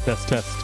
Test, test.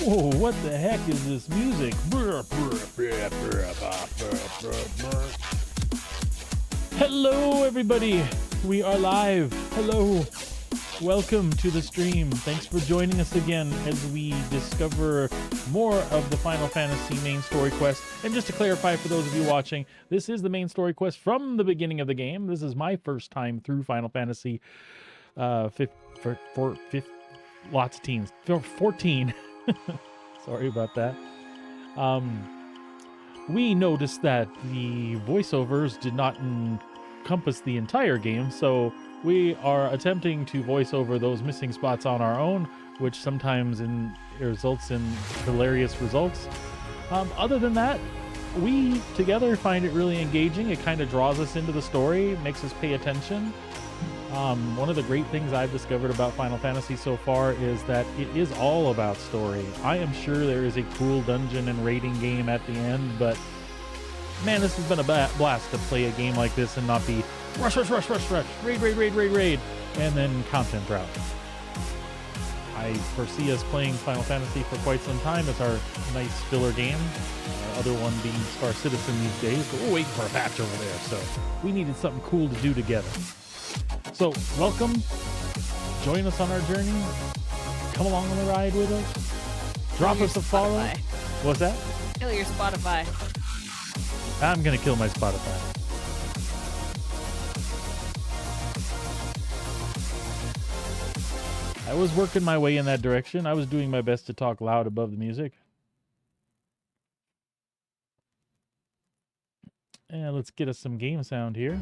Whoa, what the heck is this music? Hello, everybody. We are live. Hello. Welcome to the stream. Thanks for joining us again as we discover more of the Final Fantasy main story quest. And just to clarify for those of you watching, this is the main story quest from the beginning of the game. This is my first time through Final Fantasy 14. Sorry about that. We noticed that the voiceovers did not encompass the entire game, so we are attempting to voice over those missing spots on our own, which sometimes results in hilarious results. Other than that, we together find it really engaging. It kind of draws us into the story, makes us pay attention. One of the great things I've discovered about Final Fantasy so far is that it is all about story. I am sure there is a cool dungeon and raiding game at the end, but man, this has been a blast to play a game like this and not be rush, raid, and then content route. I foresee us playing Final Fantasy for quite some time. It's our nice filler game. Our other one being Star Citizen these days, but we're waiting for a patch over there, so we needed something cool to do together. So, welcome. Join us on our journey. Come along on the ride with us. Drop us a follow. What's that? Kill your Spotify. I'm going to kill my Spotify. I was working my way in that direction. I was doing my best to talk loud above the music. And let's get us some game sound here.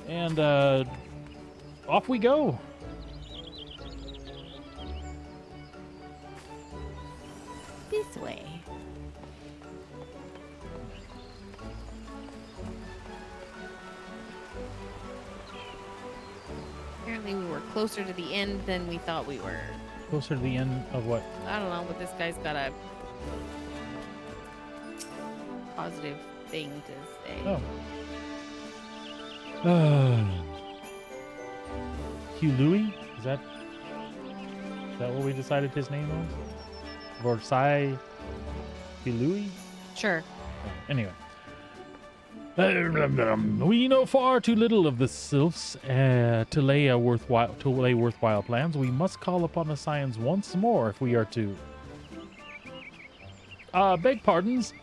And off we go. This way. Apparently we were closer to the end than we thought we were. Closer to the end of what? I don't know, but this guy's got a positive thing to say. Oh. Hugh Louis? Is that what we decided his name was? Versailles Hugh Louis? Sure. Anyway. We know far too little of the sylphs to lay worthwhile plans. We must call upon the Scions once more if we are to. Beg pardons.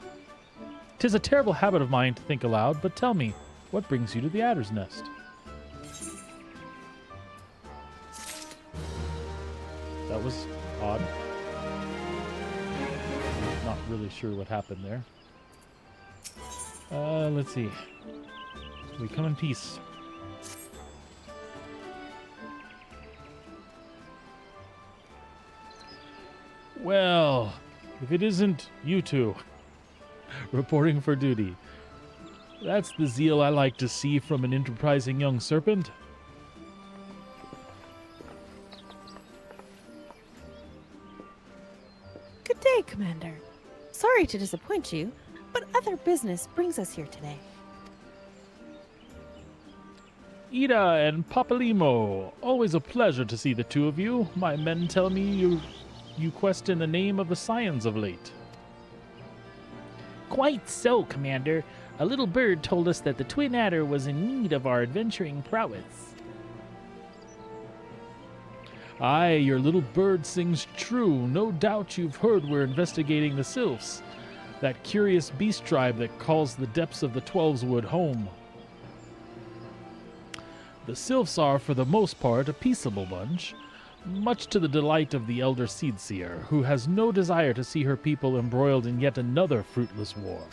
'Tis a terrible habit of mine to think aloud, but tell me, what brings you to the Adder's Nest? That was odd. Not really sure what happened there. Let's see. We come in peace. Well, if it isn't you two reporting for duty. That's the zeal I like to see from an enterprising young serpent. Good day, Commander. Sorry to disappoint you, but other business brings us here today. Ida and Papalimo, always a pleasure to see the two of you. My men tell me you quest in the name of the Scions of late. Quite so, Commander. A little bird told us that the Twin Adder was in need of our adventuring prowess. Aye, your little bird sings true. No doubt you've heard we're investigating the Sylphs, that curious beast tribe that calls the depths of the Twelveswood home. The Sylphs are, for the most part, a peaceable bunch, much to the delight of the elder Seedseer, who has no desire to see her people embroiled in yet another fruitless war.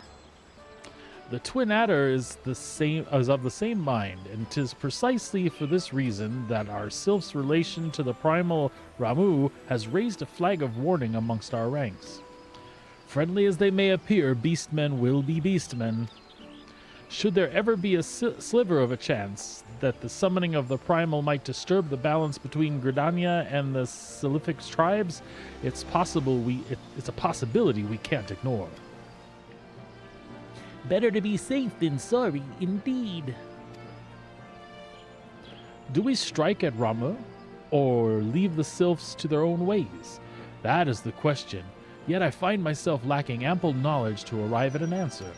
The Twin Adder is of the same mind, and 'tis precisely for this reason that our Sylph's relation to the primal Ramu has raised a flag of warning amongst our ranks. Friendly as they may appear, beastmen will be beastmen. Should there ever be a sliver of a chance that the summoning of the primal might disturb the balance between Gridania and the Sylphix tribes, it's a possibility we can't ignore. Better to be safe than sorry, indeed. Do we strike at Ramu? or leave the sylphs to their own ways? That is the question, yet I find myself lacking ample knowledge to arrive at an answer.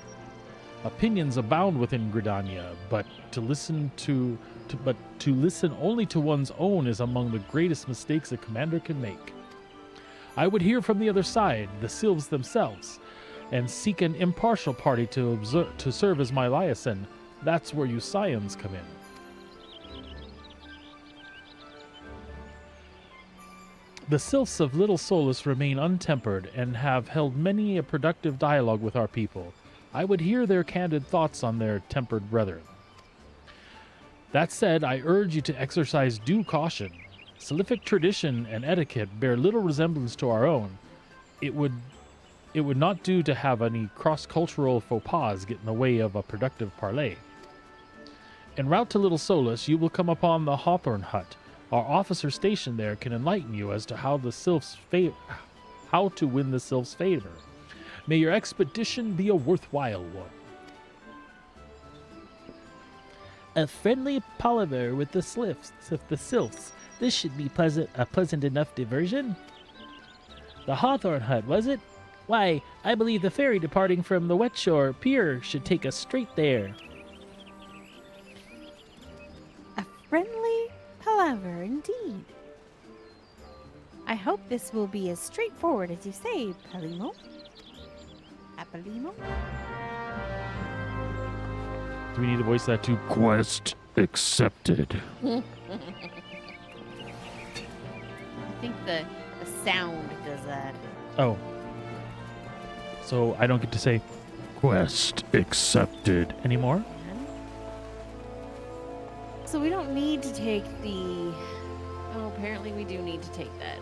Opinions abound within Gridania, but to listen only to one's own is among the greatest mistakes a commander can make. I would hear from the other side, the sylphs themselves, and seek an impartial party to serve as my liaison. That's where you scions come in. The sylphs of Little Solus remain untempered and have held many a productive dialogue with our people. I would hear their candid thoughts on their tempered brethren. That said, I urge you to exercise due caution. Sylphic tradition and etiquette bear little resemblance to our own. It would not do to have any cross-cultural faux pas get in the way of a productive parley. En route to Little Solus, you will come upon the Hawthorne Hut. Our officer stationed there can enlighten you as to how to win the sylphs' favor. May your expedition be a worthwhile one. A friendly palaver with the sylphs. This should be a pleasant enough diversion. The Hawthorne Hut, was it? Why, I believe the ferry departing from the Wet Shore Pier should take us straight there. A friendly palaver indeed. I hope this will be as straightforward as you say, Palimo. Apalimo? Do we need to voice that too? Quest accepted. I think the sound does that. Oh. So I don't get to say Quest accepted. anymore? So we don't need to take the... Oh, apparently we do need to take that.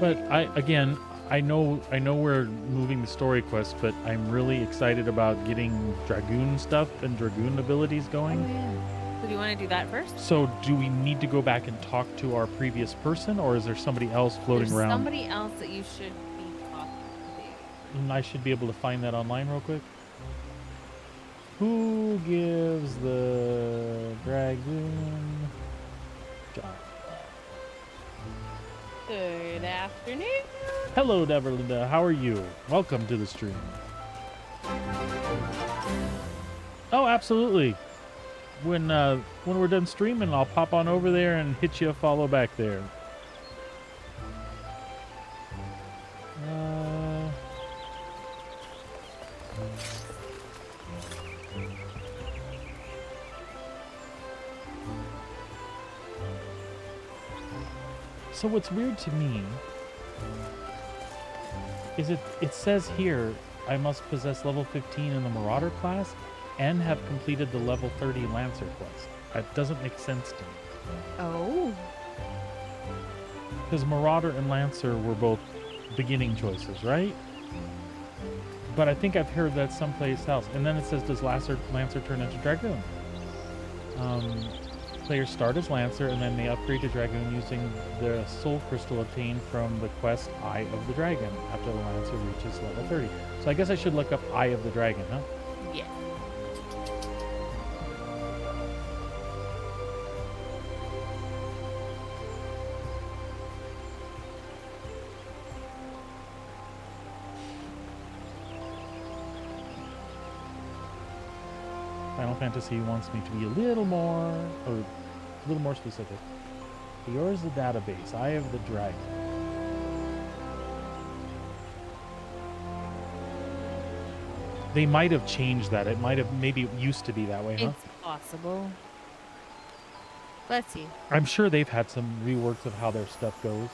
But I know we're moving the story quest, but I'm really excited about getting Dragoon stuff and Dragoon abilities Oh, going. yeah. So do you want to do that first? So do we need to go back and talk to our previous person, or is there somebody else floating There's around? somebody else that you should be talking to. And I should be able to find that online real quick. Who gives the Dragoon job? Good afternoon. Hello, Neverlinda. How are you? Welcome to the stream. Oh, absolutely. When we're done streaming, I'll pop on over there and hit you a follow back there. So what's weird to me is it says here I must possess level 15 in the Marauder class and have completed the level 30 Lancer quest. That doesn't make sense to me. Oh. Because Marauder and Lancer were both beginning choices, right? But I think I've heard that someplace else. And then it says, does Lancer turn into Dragoon? Players start as Lancer and then they upgrade to Dragoon using the Soul Crystal obtained from the quest Eye of the Dragon after the Lancer reaches level 30. So I guess I should look up Eye of the Dragon, huh? Yeah. Final Fantasy wants me to be a little more specific. Yours the database, Eye of the Dragon. They might have changed that. Maybe it used to be that way, huh? It's possible. Let's see. I'm sure they've had some reworks of how their stuff goes.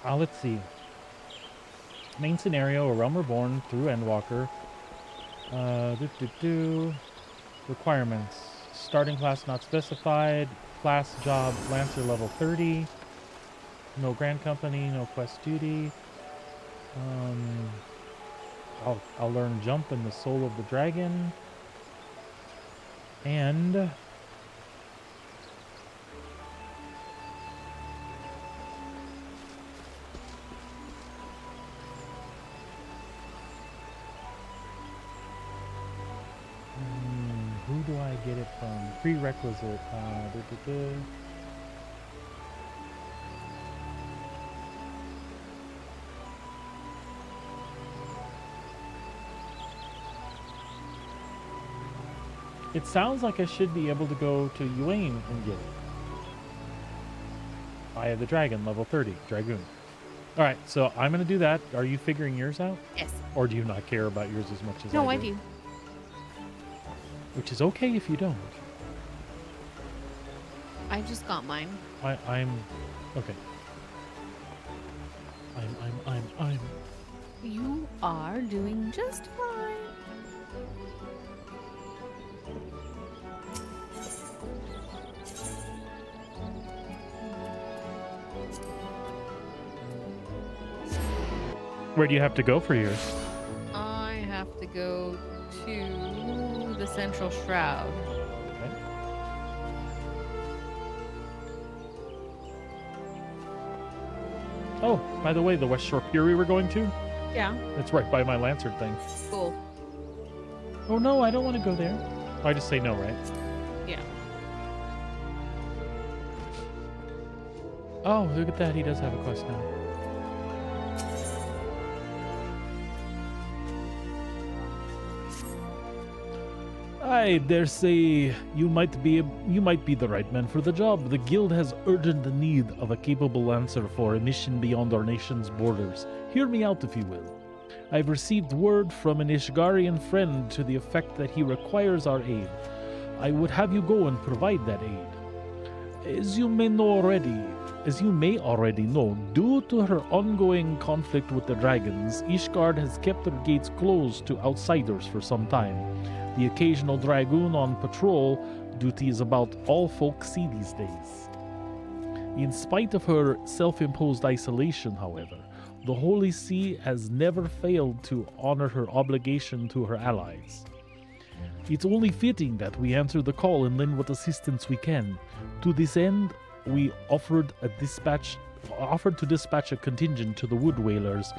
Let's see. Main scenario, A Realm Reborn through Endwalker. Requirements. Starting class not specified. Class job Lancer level 30. No Grand Company, no quest duty. I'll learn Jump in the Soul of the Dragon. And who do I get it from? Prerequisite. It sounds like I should be able to go to Yuane and get it. Eye of the Dragon, level 30, Dragoon. All right, so I'm going to do that. Are you figuring yours out? Yes. Or do you not care about yours as much as No, I I do? do. Which is okay if you don't. I just got mine. I'm okay. I'm. You are doing just fine. Where do you have to go for yours? I have to go to the Central Shroud. Okay. Oh, by the way, the West Shore Pier we were going to? Yeah. It's right by my Lancer thing. Cool. Oh no, I don't want to go there. I just say no, right? Yeah. Oh, look at that. He does have a quest now. I dare say you might be the right man for the job. The guild has urgent need of a capable lancer for a mission beyond our nation's borders. Hear me out, if you will. I've received word from an Ishgarian friend to the effect that he requires our aid. I would have you go and provide that aid. As you may already know, due to her ongoing conflict with the dragons, Ishgard has kept her gates closed to outsiders for some time. The occasional dragoon on patrol duty is about all folks see these days. In spite of her self-imposed isolation, however, the Holy See has never failed to honor her obligation to her allies. It's only fitting that we answer the call and lend what assistance we can. To this end, we offered to dispatch a contingent to the Wood Whalers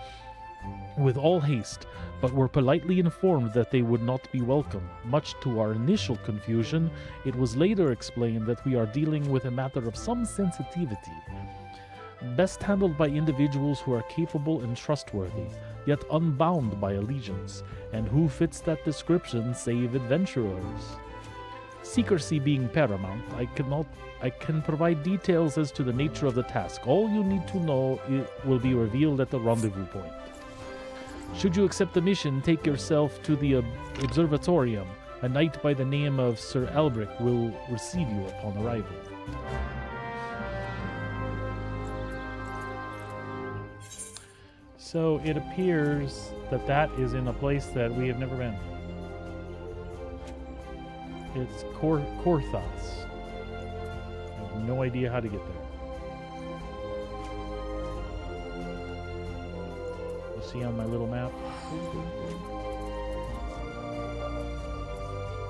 with all haste, but were politely informed that they would not be welcome. Much to our initial confusion, it was later explained that we are dealing with a matter of some sensitivity, best handled by individuals who are capable and trustworthy, yet unbound by allegiance, and who fits that description save adventurers. Secrecy being paramount, I can provide details as to the nature of the task. All you need to know will be revealed at the rendezvous point. Should you accept the mission, take yourself to the observatorium. A knight by the name of Sir Elbrick will receive you upon arrival. So it appears that that is in a place that we have never been. It's Korthos. I have no idea how to get there. You see on my little map?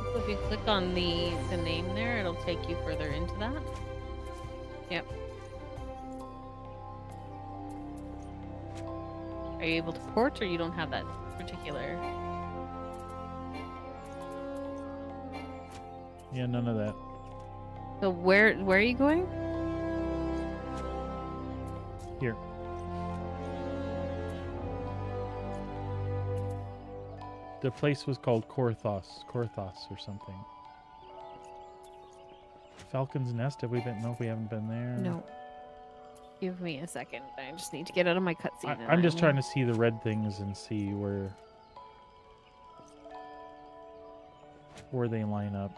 So if you click on the name there, it'll take you further into that. Yep. Are you able to port, or you don't have that particular? Yeah, none of that. So where are you going? Here. The place was called Korthos or something. Falcon's Nest, have we been? No, we haven't been there. No. Give me a second. I just need to get out of my cutscene. I'm just trying to see the red things and see where they line up.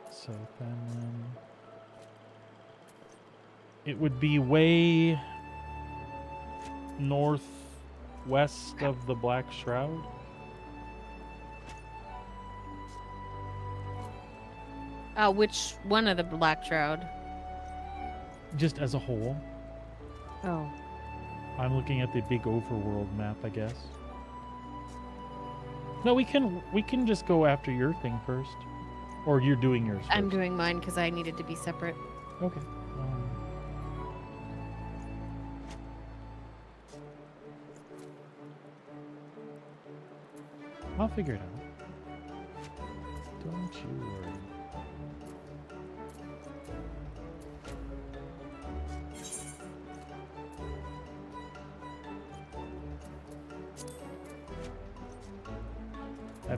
So then it would be way northwest of the Black Shroud. Which one of the Black Shroud? Just as a whole. Oh. I'm looking at the big overworld map, I guess. No, we can just go after your thing first. Or you're doing yours first. I'm doing mine because I needed to be separate. Okay. I'll figure it out. Don't you worry.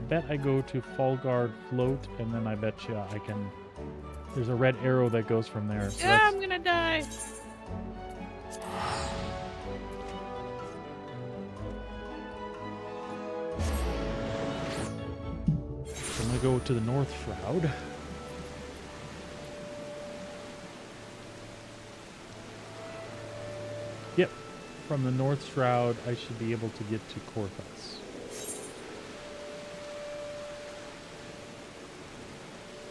bet I go to Fall Guard Float, and then I bet you I can... There's a red arrow that goes from there. So Yeah, I'm gonna die. I'm going to go to the North Shroud. Yep. From the North Shroud, I should be able to get to Korthos.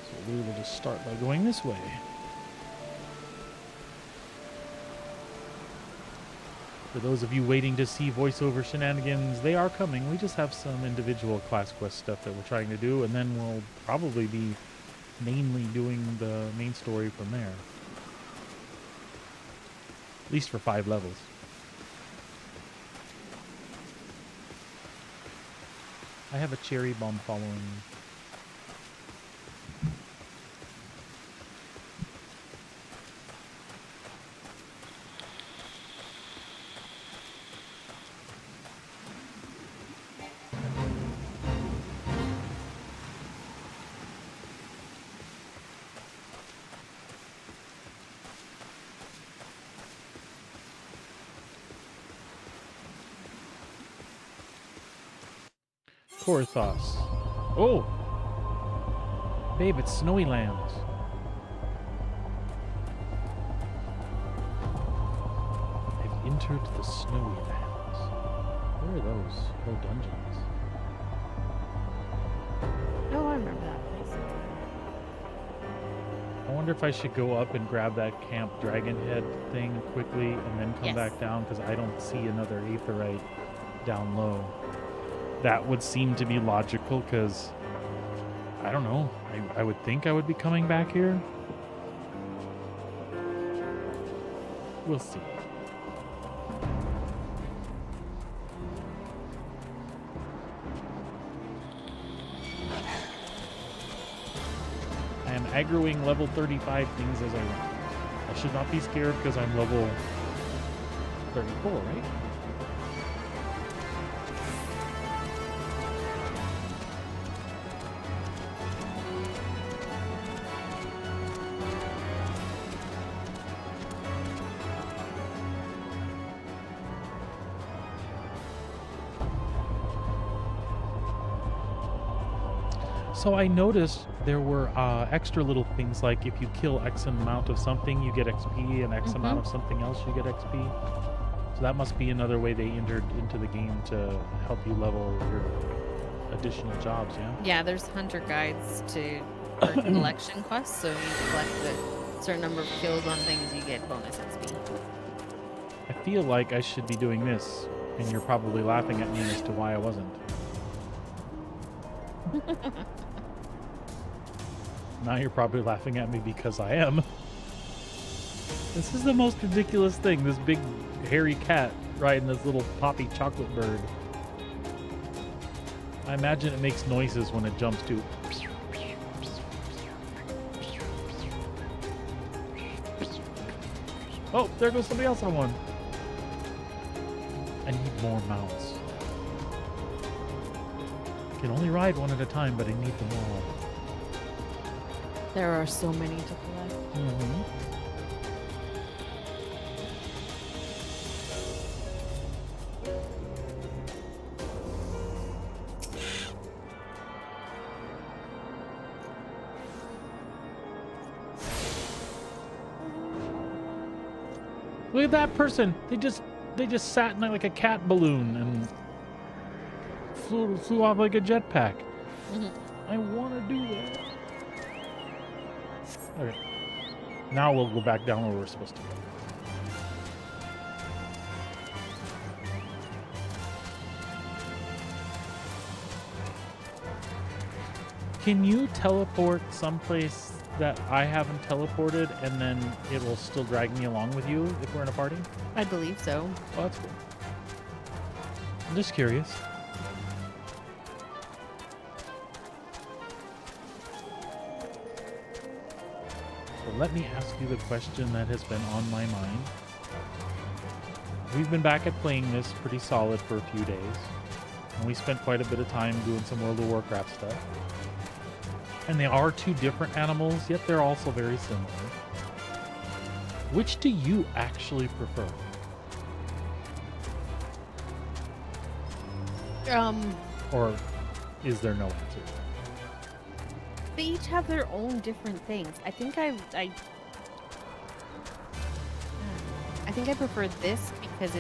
So we will just start by going this way. For those of you waiting to see voiceover shenanigans, they are coming. We just have some individual class quest stuff that we're trying to do, and then we'll probably be mainly doing the main story from there. At least for 5 levels. I have a cherry bomb following me. Korthos. Oh! Babe, it's Snowy Lands. I've entered the Snowy Lands. Where are those? Oh, dungeons. Oh, I remember that place. I wonder if I should go up and grab that Camp Dragonhead thing quickly and then come Yes. back down, because I don't see another Aetheryte down low. That would seem to be logical, because I don't know. I would think I would be coming back here. We'll see. I am aggroing level 35 things as I run. I should not be scared because I'm level 34, right? So I noticed there were extra little things like if you kill X amount of something, you get XP, and X amount of something else, you get XP. So that must be another way they entered into the game to help you level your additional jobs, yeah? Yeah, there's hunter guides to for collection quests, so if you collect a certain number of kills on things, you get bonus XP. I feel like I should be doing this, and you're probably laughing at me as to why I wasn't. Now you're probably laughing at me because I am. This is the most ridiculous thing, this big hairy cat riding this little poppy chocolate bird. I imagine it makes noises when it jumps too. Oh, there goes somebody else on one. I need more mounts. Can only ride one at a time, but I need them all. There are so many to collect. Mm-hmm. Look at that person. They just sat in like a cat balloon and flew off like a jetpack. I want to do that. Okay. Now we'll go back down where we're supposed to go. Can you teleport someplace that I haven't teleported, and then it will still drag me along with you if we're in a party? I believe so. Oh, that's cool. I'm just curious. So let me ask you the question that has been on my mind. We've been back at playing this pretty solid for a few days. And we spent quite a bit of time doing some World of Warcraft stuff. And they are two different animals, yet they're also very similar. Which do you actually prefer? Or is there no answer? They each have their own different things. I think I prefer this because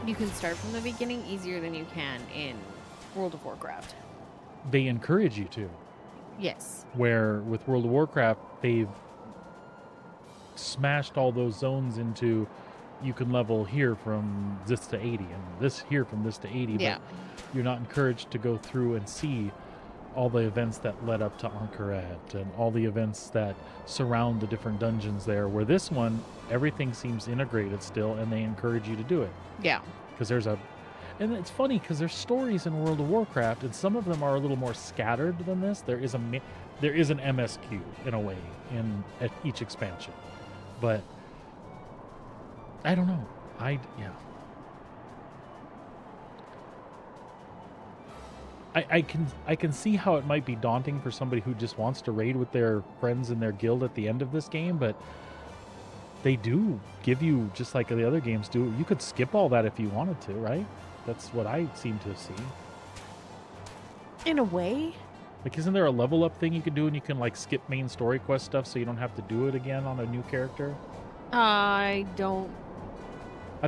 you can start from the beginning easier than you can in World of Warcraft. They encourage you to. Yes. Where with World of Warcraft, they've smashed all those zones into you can level here from this to 80 and this here from this to 80. Yeah. But you're not encouraged to go through and see all the events that led up to Ankh-Morpork and all the events that surround the different dungeons there. Where this one, everything seems integrated still, and they encourage you to do it. Yeah. Because and it's funny because there's stories in World of Warcraft, and some of them are a little more scattered than this. There is an MSQ in a way at each expansion, but I don't know. I can see how it might be daunting for somebody who just wants to raid with their friends in their guild at the end of this game, but they do give you, just like the other games do, you could skip all that if you wanted to, right? That's what I seem to see. In a way. Like, isn't there a level up thing you can do, and you can like skip main story quest stuff so you don't have to do it again on a new character? I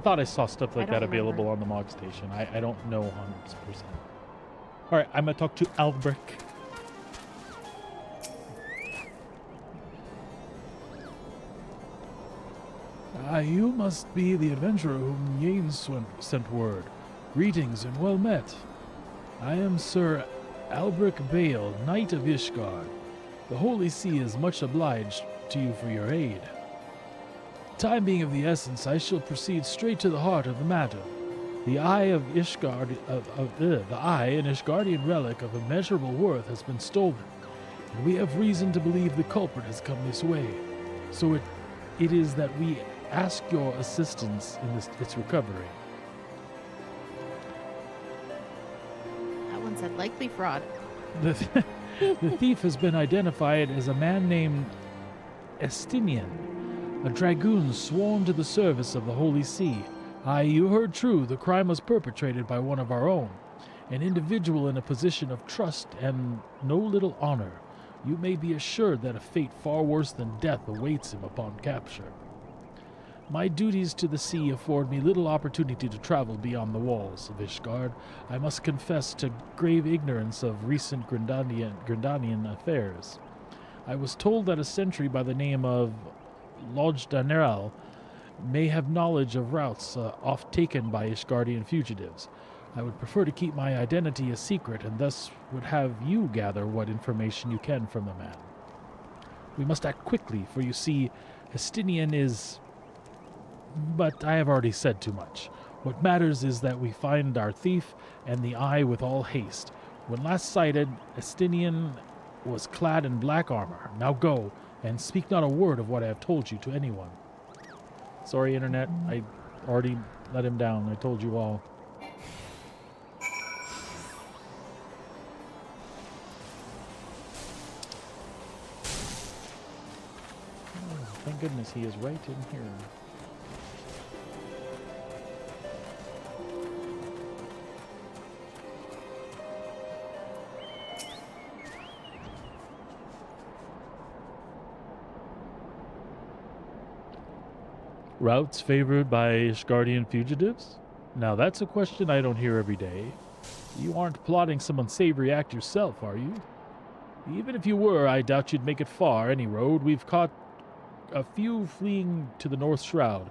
thought I saw stuff like that don't remember. available on the Mog Station. I don't know 100%. All right, I'm going to talk to Albrecht. You must be the adventurer whom Yane sent word. Greetings and well met. I am Sir Albrecht Bale, Knight of Ishgard. The Holy See is much obliged to you for your aid. Time being of the essence, I shall proceed straight to the heart of the matter. The eye of Ishgard, the eye, an Ishgardian relic of immeasurable worth, has been stolen, and we have reason to believe the culprit has come this way. So it is that we ask your assistance in its recovery. That one said likely fraud. The thief has been identified as a man named Estinian, a dragoon sworn to the service of the Holy See. Aye, you heard true. The crime was perpetrated by one of our own, an individual in a position of trust and no little honor. You may be assured that a fate far worse than death awaits him upon capture. My duties to the sea afford me little opportunity to travel beyond the walls of Ishgard. I must confess to grave ignorance of recent Grindanian affairs. I was told that a sentry by the name of Lodge-Daneral may have knowledge of routes oft taken by Ishgardian fugitives. I would prefer to keep my identity a secret, and thus would have you gather what information you can from the man. We must act quickly, for you see, Estinian is... But I have already said too much. What matters is that we find our thief and the eye with all haste. When last sighted, Estinian was clad in black armor. Now go, and speak not a word of what I have told you to anyone. Sorry, Internet. I already let him down. I told you all. Oh, thank goodness he is right in here. Routes favored by Ishgardian fugitives? Now that's a question I don't hear every day. You aren't plotting some unsavory act yourself, are you? Even if you were, I doubt you'd make it far any road. We've caught a few fleeing to the North Shroud.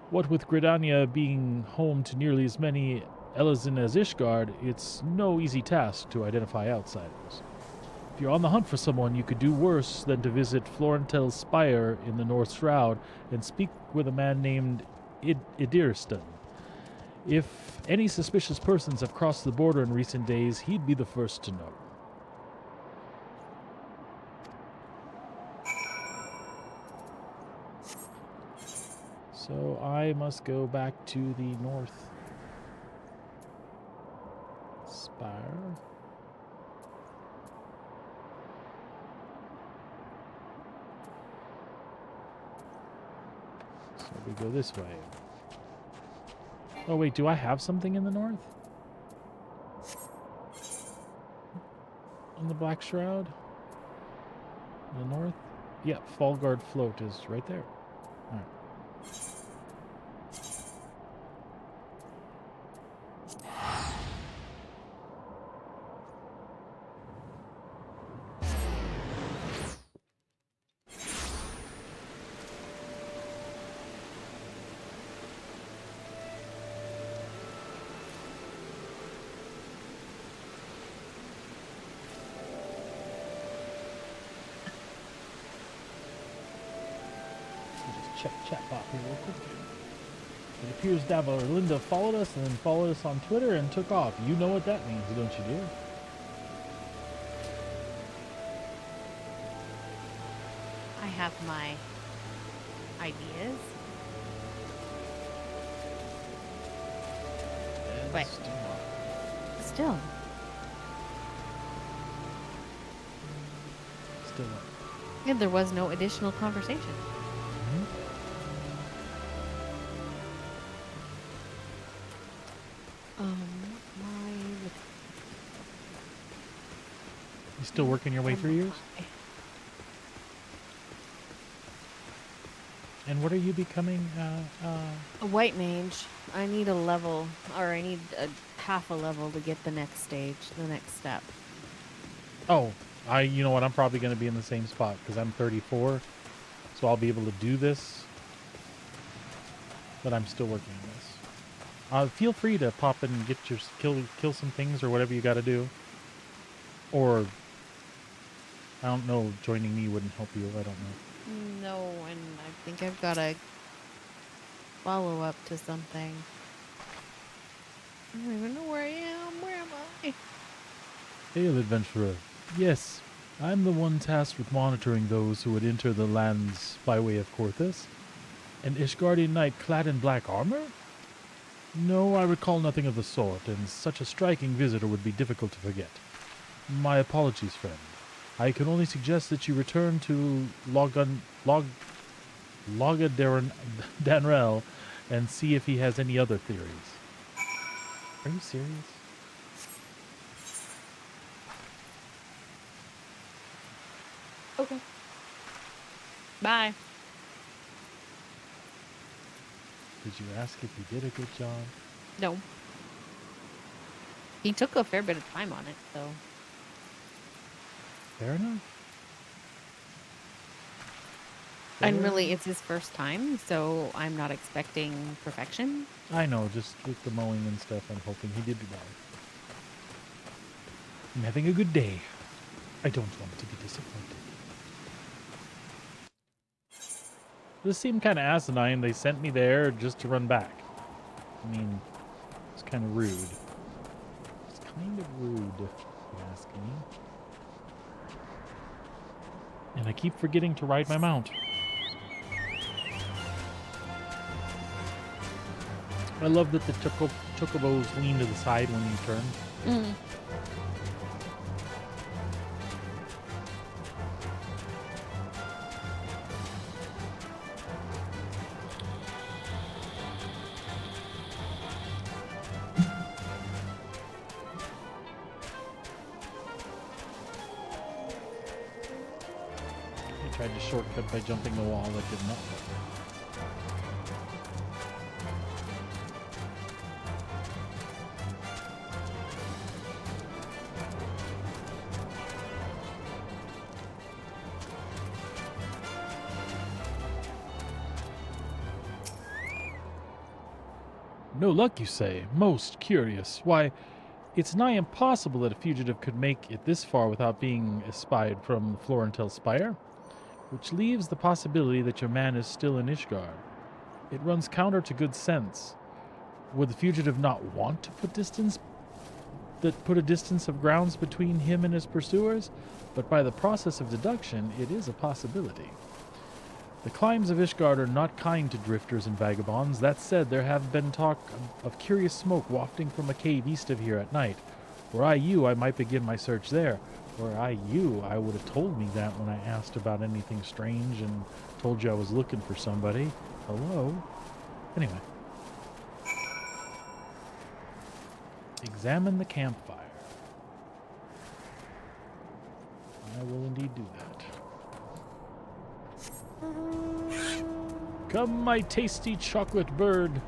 What with Gridania being home to nearly as many Elazin as Ishgard, it's no easy task to identify outsiders. If you're on the hunt for someone, you could do worse than to visit Florentel's spire in the North Shroud and speak with a man named Idirston. If any suspicious persons have crossed the border in recent days, he'd be the first to know. So I must go back to the north So we go this way. Oh wait, do I have something in the north? In the Black Shroud? In the north? Yeah, Fallguard Float is right there. Alright. Check chat bot here real quick. It appears Davo or Linda followed us and then followed us on Twitter and took off. You know what that means, don't you, dear? I have my ideas. Wait. Still. Still up. Yeah, there was no additional conversation. You still working your way through yours? And what are you becoming? A white mage. I need a level, or I need a half a level to get the next stage, the next step. Oh, you know what? I'm probably going to be in the same spot because I'm 34, so I'll be able to do this. But I'm still working on this. Feel free to pop and get your kill some things or whatever you got to do. Or I don't know. Joining me wouldn't help you. I don't know. No, and I think I've got to follow up to something. I don't even know where I am. Where am I? Hail, adventurer. Yes, I'm the one tasked with monitoring those who would enter the lands by way of Korthus. An Ishgardian knight clad in black armor? No, I recall nothing of the sort, and such a striking visitor would be difficult to forget. My apologies, friend. I can only suggest that you return to Danrel and see if he has any other theories. Are you serious? Okay. Bye. Did you ask if he did a good job? No. He took a fair bit of time on it, so. Fair enough. And Fair really, enough. it's his first time, so I'm not expecting perfection. I know, just with the mowing and stuff, I'm hoping he did well. I'm having a good day. I don't want to be disappointed. This seemed kind of asinine. They sent me there just to run back. I mean, it's kind of rude. It's kind of rude, if you ask me. And I keep forgetting to ride my mount. I love that the chocobos lean to the side when you turn. Mm. I tried to shortcut by jumping the wall. That did not work. No luck, you say? Most curious. Why, it's nigh impossible that a fugitive could make it this far without being espied from the Florentel Spire, which leaves the possibility that your man is still in Ishgard. It runs counter to good sense. Would the fugitive not want to put a distance of grounds between him and his pursuers? But by the process of deduction, it is a possibility. The climes of Ishgard are not kind to drifters and vagabonds. That said, there have been talk of curious smoke wafting from a cave east of here at night. Were I you, I might begin my search there. I would have told me that when I asked about anything strange and told you I was looking for somebody. Hello? Anyway. Examine the campfire. I will indeed do that. Come, my tasty chocolate bird.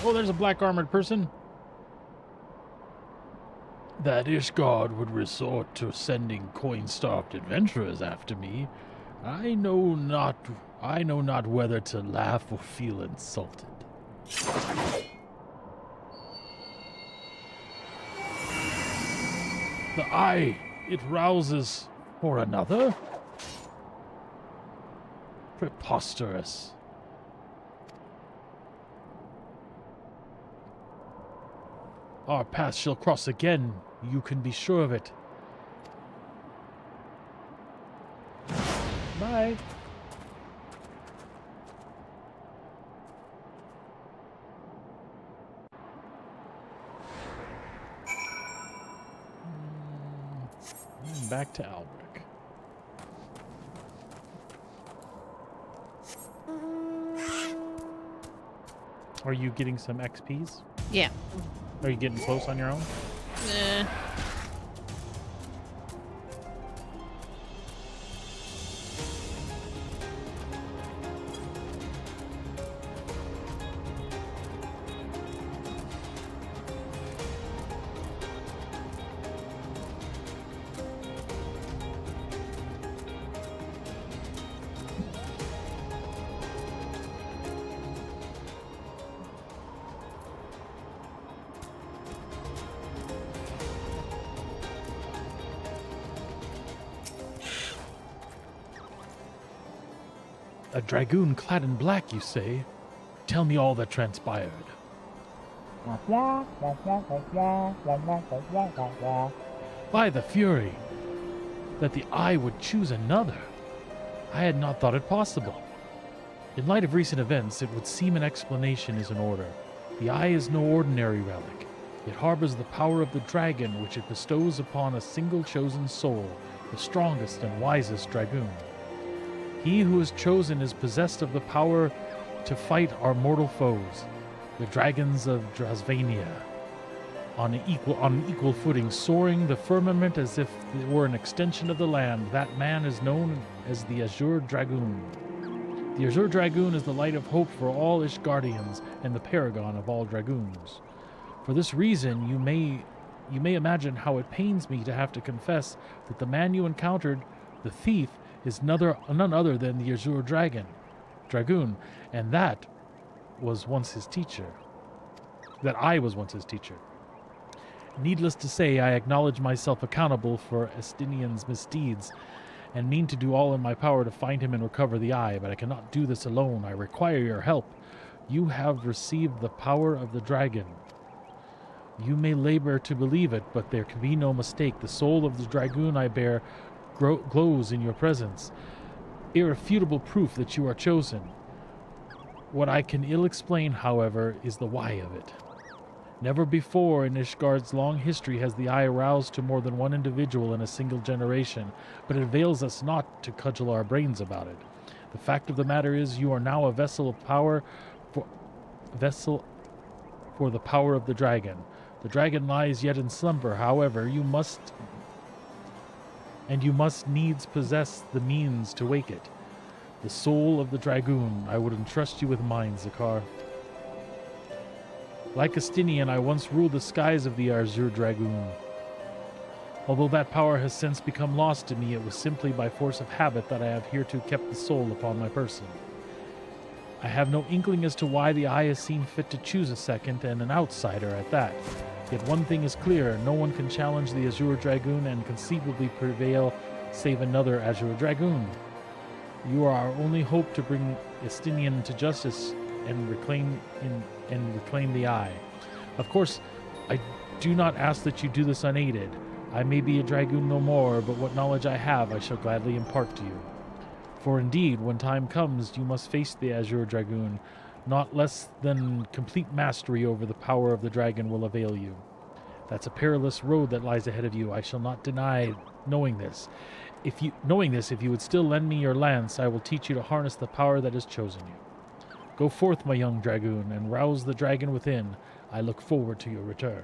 Oh, there's a black armored person. That Ishgard would resort to sending coin-starved adventurers after me. I know not whether to laugh or feel insulted. The eye, it rouses for another? Preposterous. Our paths shall cross again, you can be sure of it. Bye. Back to Albrecht. Are you getting some XPs? Yeah. Are you getting close on your own? Eh. A dragoon clad in black, you say? Tell me all that transpired. By the fury, that the eye would choose another. I had not thought it possible. In light of recent events, it would seem an explanation is in order. The eye is no ordinary relic. It harbors the power of the dragon, which it bestows upon a single chosen soul, the strongest and wisest dragoon. He who is chosen is possessed of the power to fight our mortal foes, the dragons of Drasvania, on an equal footing, soaring the firmament as if it were an extension of the land. That man is known as the Azure Dragoon. The Azure Dragoon is the light of hope for all Ishgardians and the paragon of all dragoons. For this reason, you may imagine how it pains me to have to confess that the man you encountered, the thief, is none other than the Azure Dragoon, and that was once his teacher. That I was once his teacher. Needless to say, I acknowledge myself accountable for Estinian's misdeeds, and mean to do all in my power to find him and recover the eye, but I cannot do this alone. I require your help. You have received the power of the dragon. You may labor to believe it, but there can be no mistake. The soul of the dragoon I bear glows in your presence, irrefutable proof that you are chosen. What I can ill explain, however, is the why of it. Never before in Ishgard's long history has the eye aroused to more than one individual in a single generation, but it avails us not to cudgel our brains about it. The fact of the matter is, you are now a vessel of power for the power of the dragon. The dragon lies yet in slumber, however, you must needs possess the means to wake it. The soul of the dragoon, I would entrust you with mine, Zakar. Like Astinian, I once ruled the skies of the Azure Dragoon. Although that power has since become lost to me, it was simply by force of habit that I have hereto kept the soul upon my person. I have no inkling as to why the Eye has seen fit to choose a second, and an outsider at that. Yet one thing is clear, no one can challenge the Azure Dragoon and conceivably prevail save another Azure Dragoon. You are our only hope to bring Estinian to justice and reclaim the Eye. Of course, I do not ask that you do this unaided. I may be a Dragoon no more, but what knowledge I have I shall gladly impart to you. For indeed, when time comes, you must face the Azure Dragoon. Not less than complete mastery over the power of the dragon will avail you. That's a perilous road that lies ahead of you. I shall not deny knowing this. If you would still lend me your lance, I will teach you to harness the power that has chosen you. Go forth, my young dragoon, and rouse the dragon within. I look forward to your return.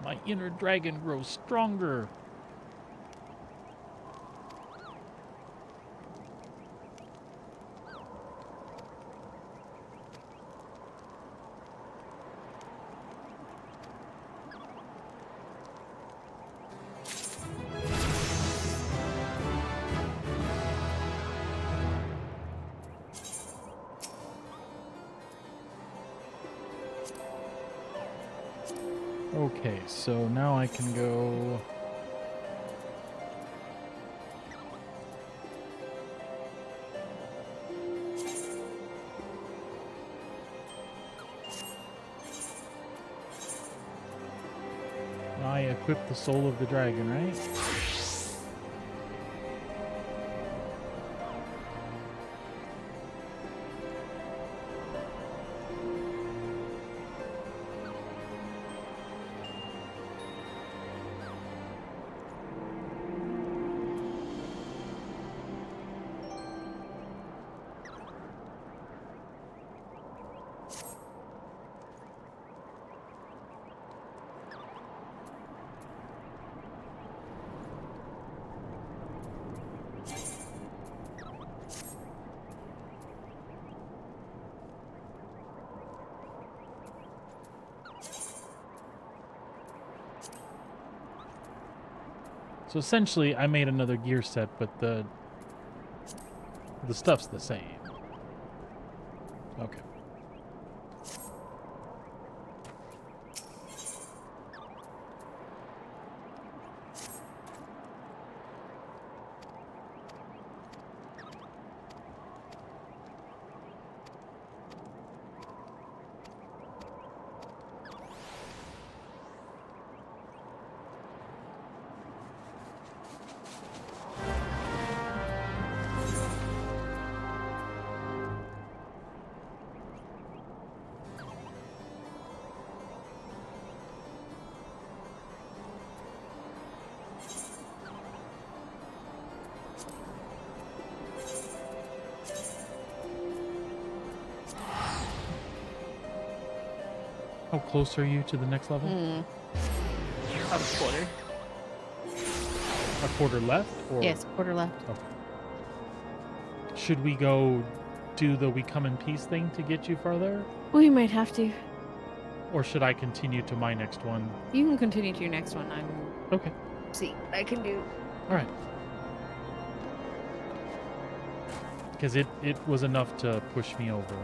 My inner dragon grows stronger. Okay, so now I can go... I equip the soul of the dragon, right? So essentially, I made another gear set, but the stuff's the same. Okay. How close are you to the next level? About a quarter. A quarter left? Or? Yes, quarter left. Okay. Should we go do the we come in peace thing to get you farther? We might have to. Or should I continue to my next one? You can continue to your next one. I'm Okay. see what I can do. All right. Because it was enough to push me over.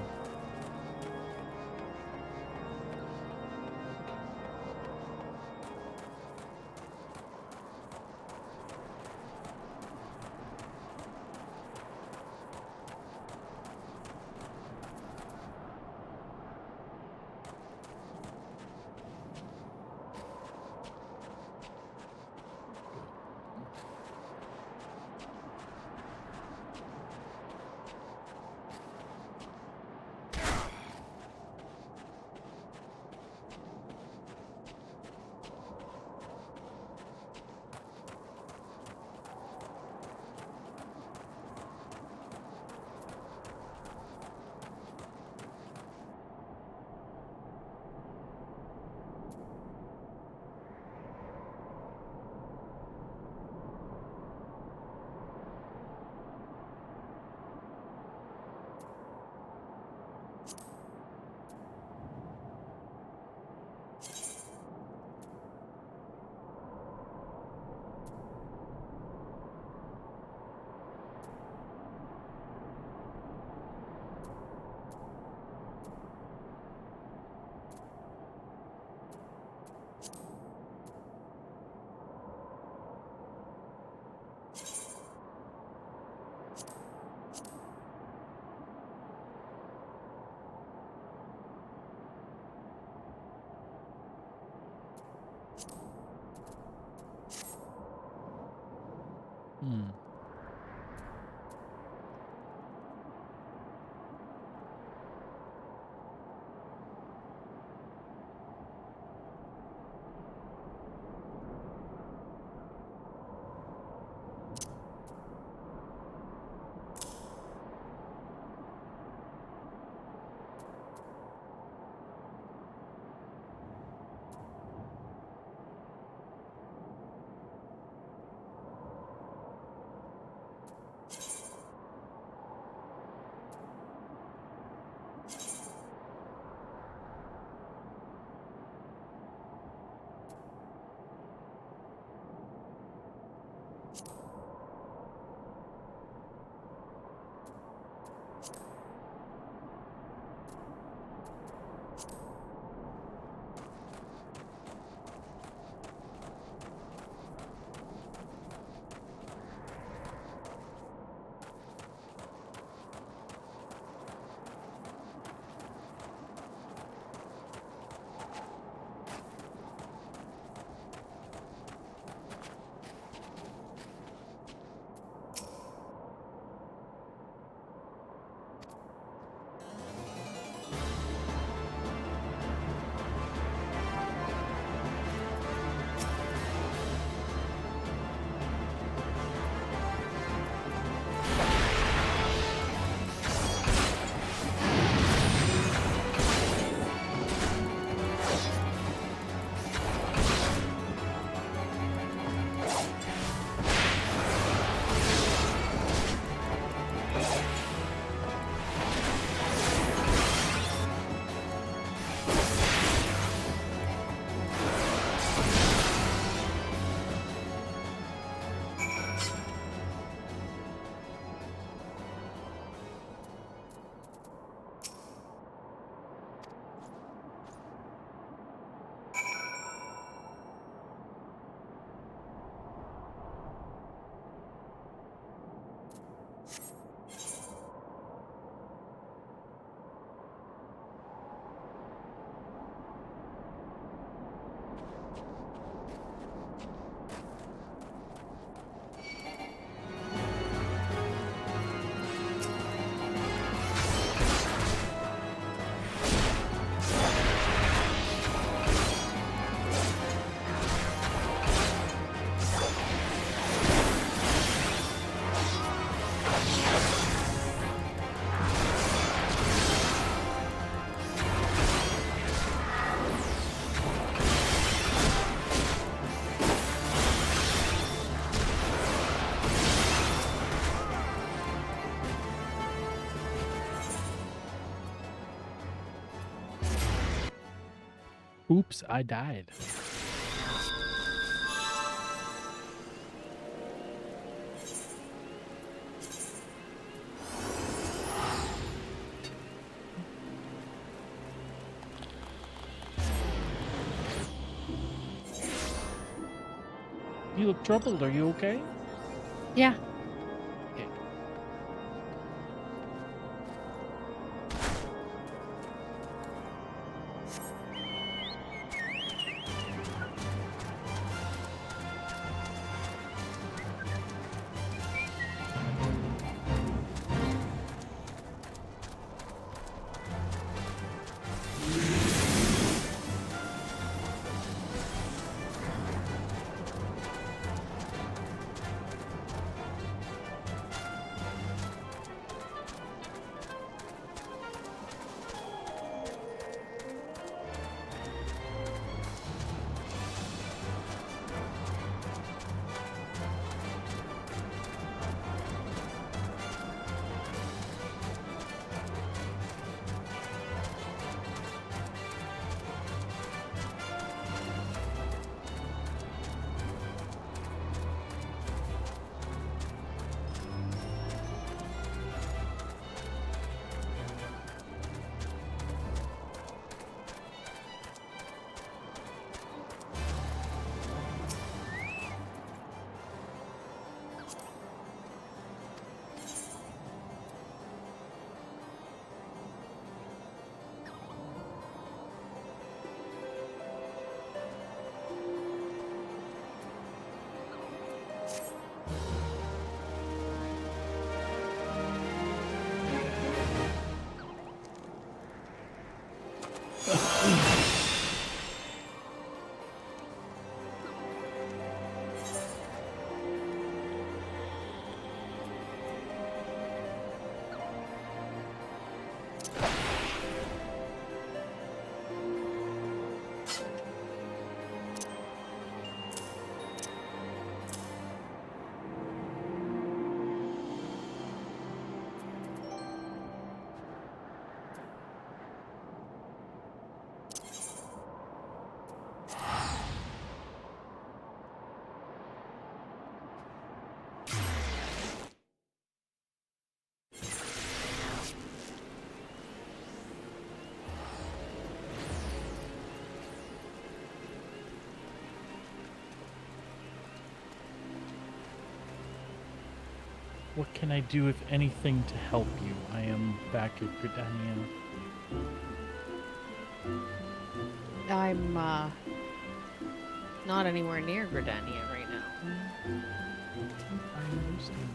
Hmm. Oops, I died. You look troubled. Are you okay? Yeah. What can I do, if anything, to help you? I am back at Gridania. I'm not anywhere near Gridania right now. I understand.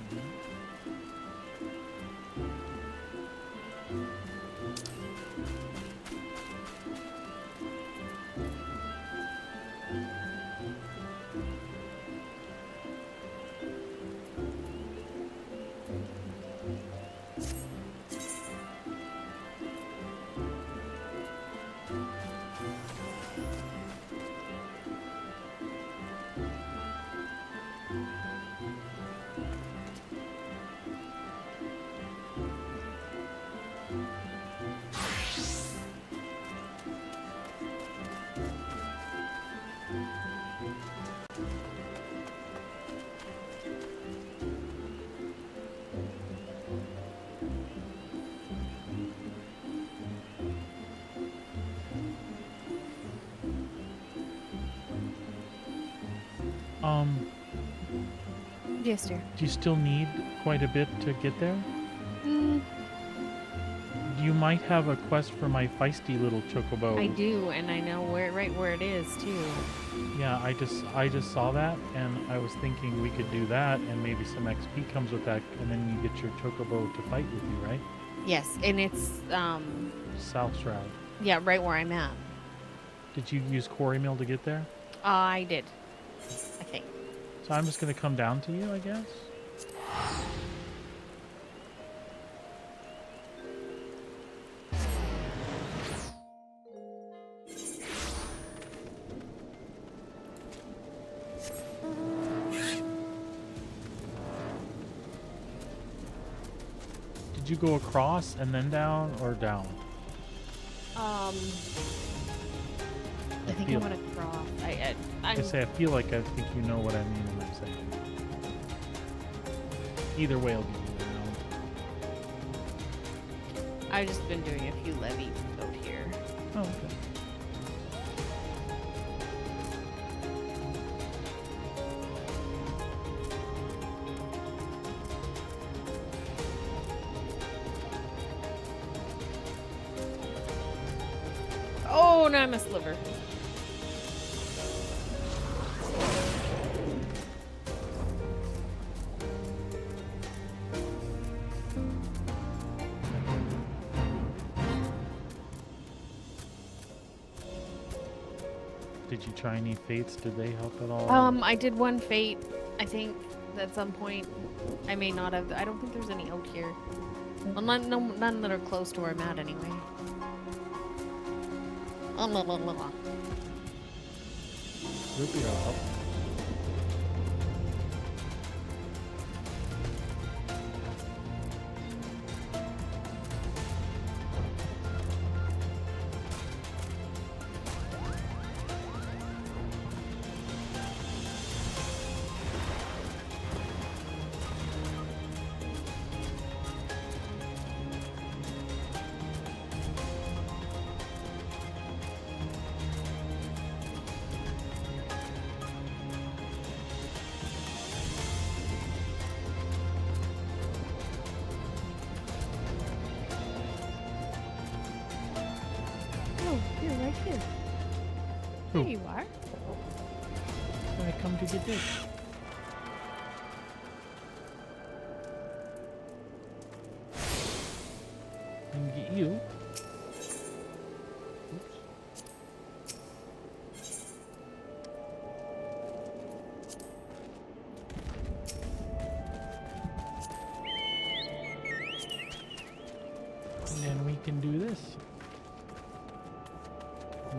Yes, dear. Do you still need quite a bit to get there? You might have a quest for my feisty little chocobo. I do, and I know right where it is too. Yeah, I just saw that, and I was thinking we could do that, and maybe some XP comes with that, and then you get your chocobo to fight with you, right? Yes, and it's South Shroud. yeah, right where I'm at. Did you use quarry mill to get there? I did. I think. So I'm just gonna come down to you, I guess. Did you go across and then down, or down? I think I feel- went across. I say I feel like I think you know what I mean when I'm saying. Either way, I'll be around. I've just been doing a few levies out here. Oh, okay. Oh, no, I missed liver. Did you try any fates? Did they help at all? I did one fate, I think, at some point. I may not have. I don't think there's any out here. Well, none that are close to where I'm at, anyway. Ruby up. Oh, you're right here. Who? There you are. I come to get this. And get you. Oops. And then we can do this.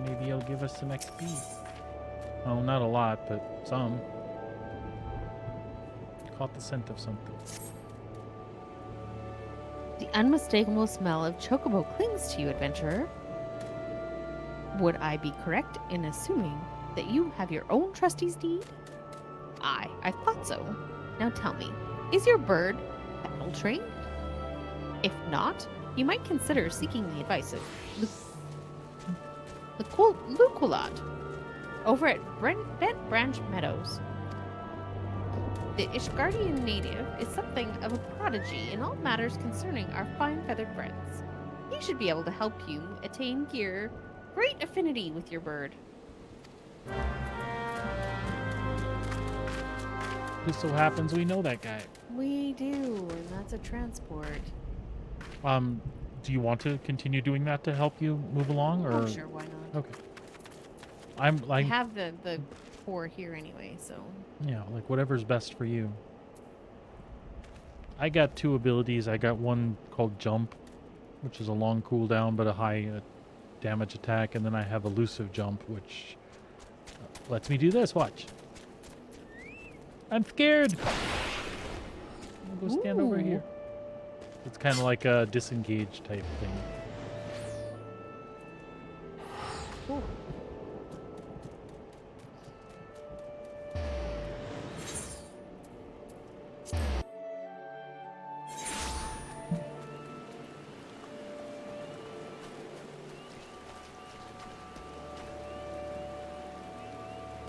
Maybe he'll give us some XP. Oh, not a lot, but some. Caught the scent of something. The unmistakable smell of chocobo clings to you, adventurer. Would I be correct in assuming that you have your own trustee's deed? Aye, I thought so. Now tell me, is your bird battle trained? If not, you might consider seeking the advice of Luculot over at Bent Branch Meadows. The Ishgardian native is something of a prodigy in all matters concerning our fine feathered friends. He should be able to help you attain great affinity with your bird. Just so happens we know that guy. We do, and that's a transport. Do you want to continue doing that to help you move along, or? Oh, sure, why not? Okay. I'm I like, have the core here anyway, so. yeah, like whatever's best for you. I got 2 abilities. I got one called Jump, which is a long cooldown but a high damage attack, and then I have Elusive Jump, which lets me do this. Watch. I'm scared. I'll go stand over Ooh. here. It's kind of like a disengage type thing. Cool.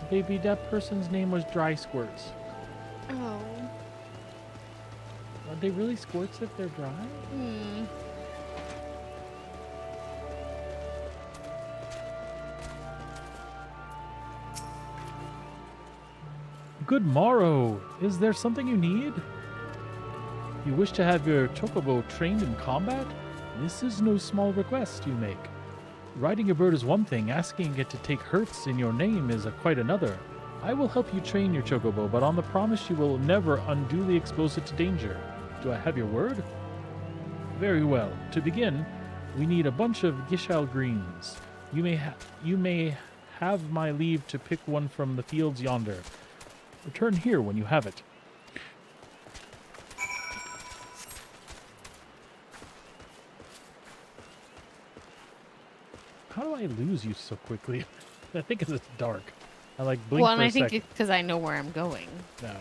Baby, that person's name was Dry Squirts. Oh. Are they really squirts if they're dry? Hmm. Good morrow. Is there something you need? You wish to have your chocobo trained in combat? This is no small request you make. Riding a bird is one thing, asking it to take hurts in your name is quite another. I will help you train your chocobo, but on the promise you will never unduly expose it to danger. Do I have your word? Very well. To begin, we need a bunch of Gishal greens. You may have my leave to pick one from the fields yonder. Return here when you have it. How do I lose you so quickly? I think it's dark. I like blink Well, for and a I think second. it's because I know where I'm going. No.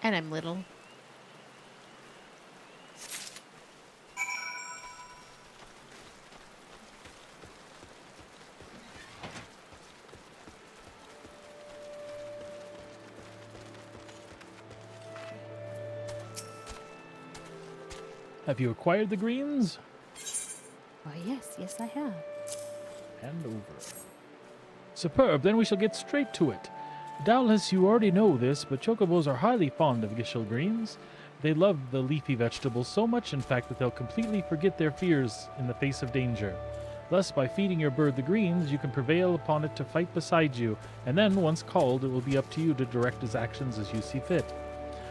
And I'm little. Have you acquired the greens? Why, yes, I have. Hand over. Superb, then we shall get straight to it. Doubtless you already know this, but chocobos are highly fond of Gishel greens. They love the leafy vegetables so much, in fact, that they'll completely forget their fears in the face of danger. Thus, by feeding your bird the greens, you can prevail upon it to fight beside you, and then, once called, it will be up to you to direct his actions as you see fit.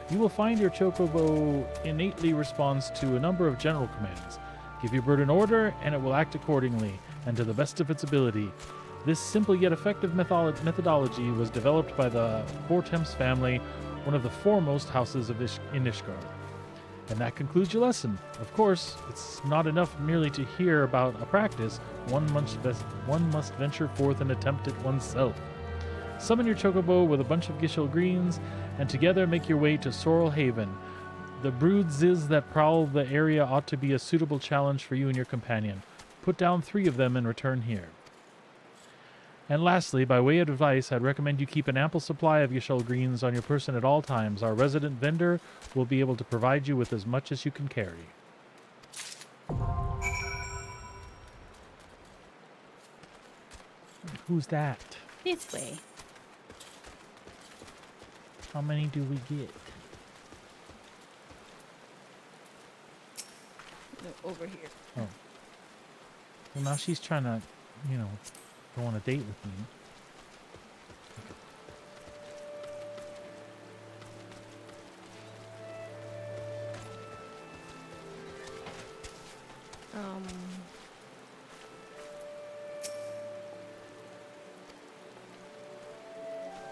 You will find your chocobo innately responds to a number of general commands. Give your bird an order, and it will act accordingly, and to the best of its ability. This simple yet effective methodology was developed by the Hortemps family, one of the foremost houses of in Ishgard. And that concludes your lesson. Of course, it's not enough merely to hear about a practice. One must venture forth and attempt it oneself. Summon your chocobo with a bunch of Gishel greens, and together make your way to Sorrel Haven. The broods that prowl the area ought to be a suitable challenge for you and your companion. Put down 3 of them and return here. And lastly, by way of advice, I'd recommend you keep an ample supply of Gishel greens on your person at all times. Our resident vendor will be able to provide you with as much as you can carry. Who's that? This way. How many do we get? No, over here. Oh. Well, now she's trying to, go on a date with me.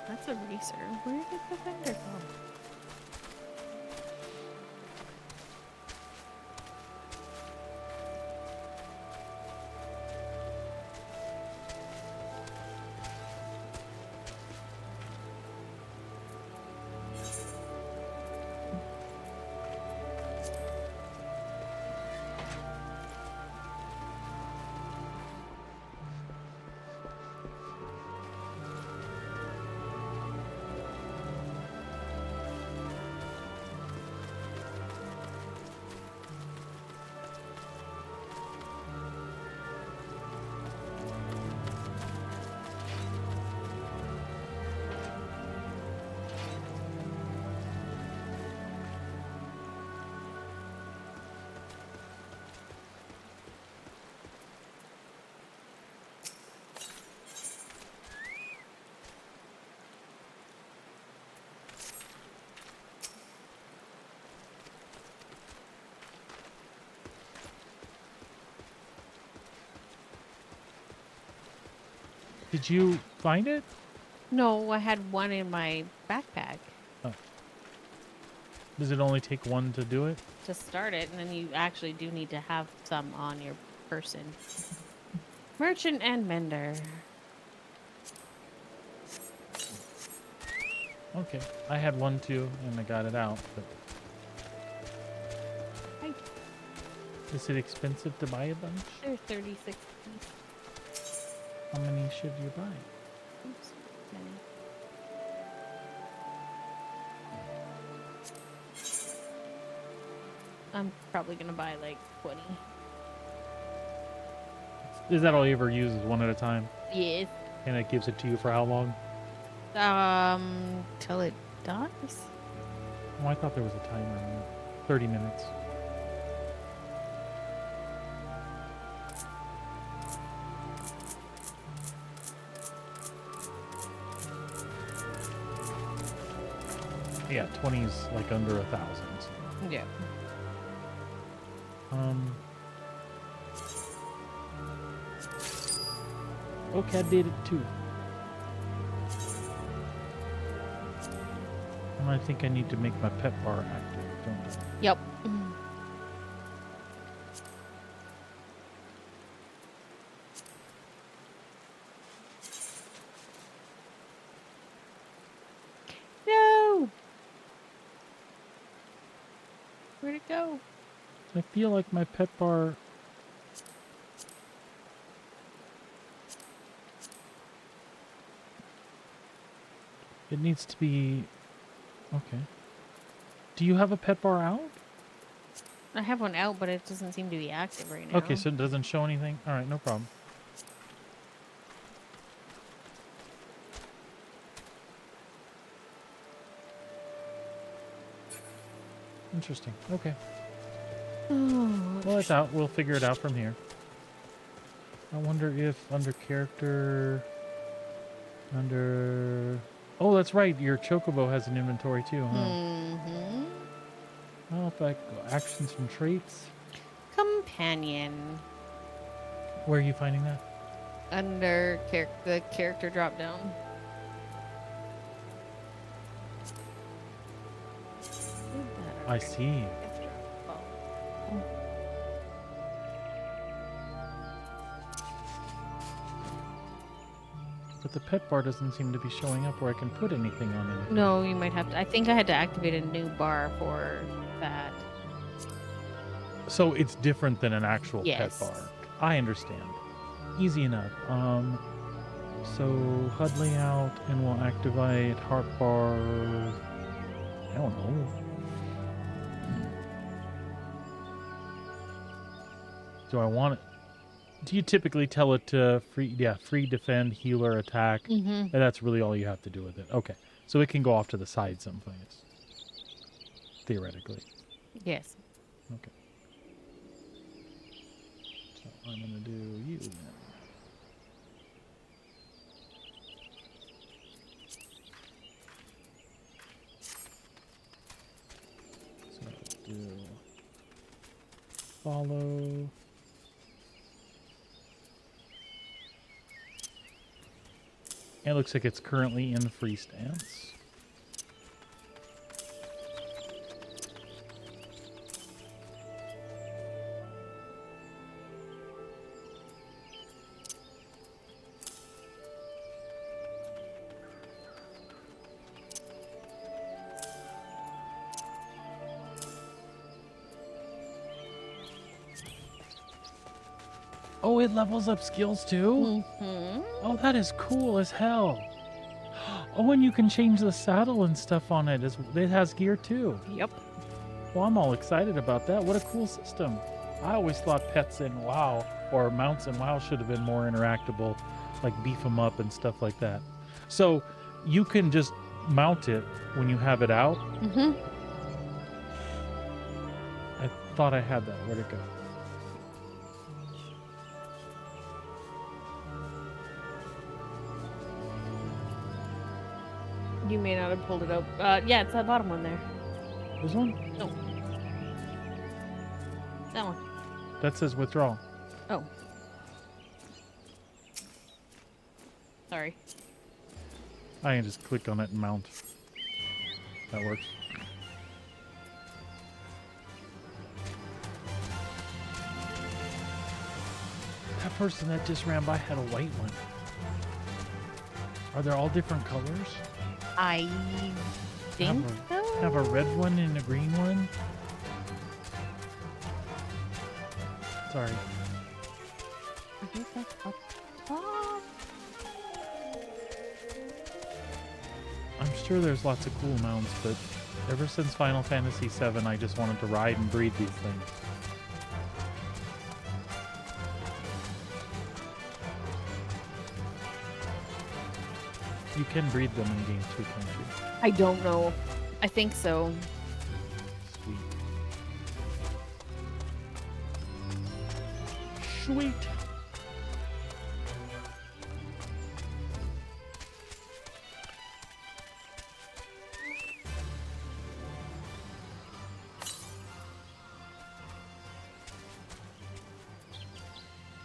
That's a racer. Where did the vendor go? Did you find it? No, I had one in my backpack Does it only take one to do it? to start it, and then you actually do need to have some on your person. Merchant and mender. Okay. I had one too, and I got it out. But Hi. is it expensive to buy a bunch? They're 36 piece. How many should you buy? Oops. Many. I'm probably gonna buy like 20. Is that all you ever use? Is one at a time? Yes. And it gives it to you for how long? Till it dies. Oh, I thought there was a timer on it. 30 minutes. Yeah, 20 is like under 1,000. So. Yeah. Okay, I did it too. And I think I need to make my pet bar active, don't I? Yep. No. Where'd it go? I feel like my pet bar... It needs to be... Okay. Do you have a pet bar out? I have one out, but it doesn't seem to be active right now. Okay, so it doesn't show anything? Alright, no problem. Interesting. Okay. Well, it's out. We'll figure it out from here. I wonder if under character... Under... Oh, that's right. Your Chocobo has an inventory too, huh? Mm-hmm. Well, if I go actions and traits... Companion. Where are you finding that? Under the character drop down. I see. But the pet bar doesn't seem to be showing up where I can put anything on it. No, you might have to. I think I had to activate a new bar for that. So it's different than an actual Yes. pet bar. I understand. Easy enough. So HUD layout, and we'll activate heart bar. I don't know. Do I want it? Do you typically tell it to free defend, healer, attack? Mm-hmm. And that's really all you have to do with it. Okay. So it can go off to the side someplace. Theoretically. Yes. Okay. So I'm going to do you then. So do follow. It looks like it's currently in free stance. Oh, it levels up skills too? Mm-hmm. Oh, that is cool as hell. Oh, and you can change the saddle and stuff on it. It has gear too. Yep. Well, I'm all excited about that. What a cool system. I always thought pets in WoW or mounts in WoW should have been more interactable, like beef them up and stuff like that. So you can just mount it when you have it out. Mm-hmm. I thought I had that. Where'd it go? You may not have pulled it out. Yeah, it's that bottom one there. This one? No. That one. That says withdrawal. Oh. Sorry. I can just click on it and mount. That works. That person that just ran by had a white one. Are they all different colors? I think so. Have a red one and a green one. Sorry. I think that's up top. I'm sure there's lots of cool mounts, but ever since Final Fantasy VII, I just wanted to ride and breed these things. You can breed them in game too, can't you? I don't know. I think so. Sweet. Sweet.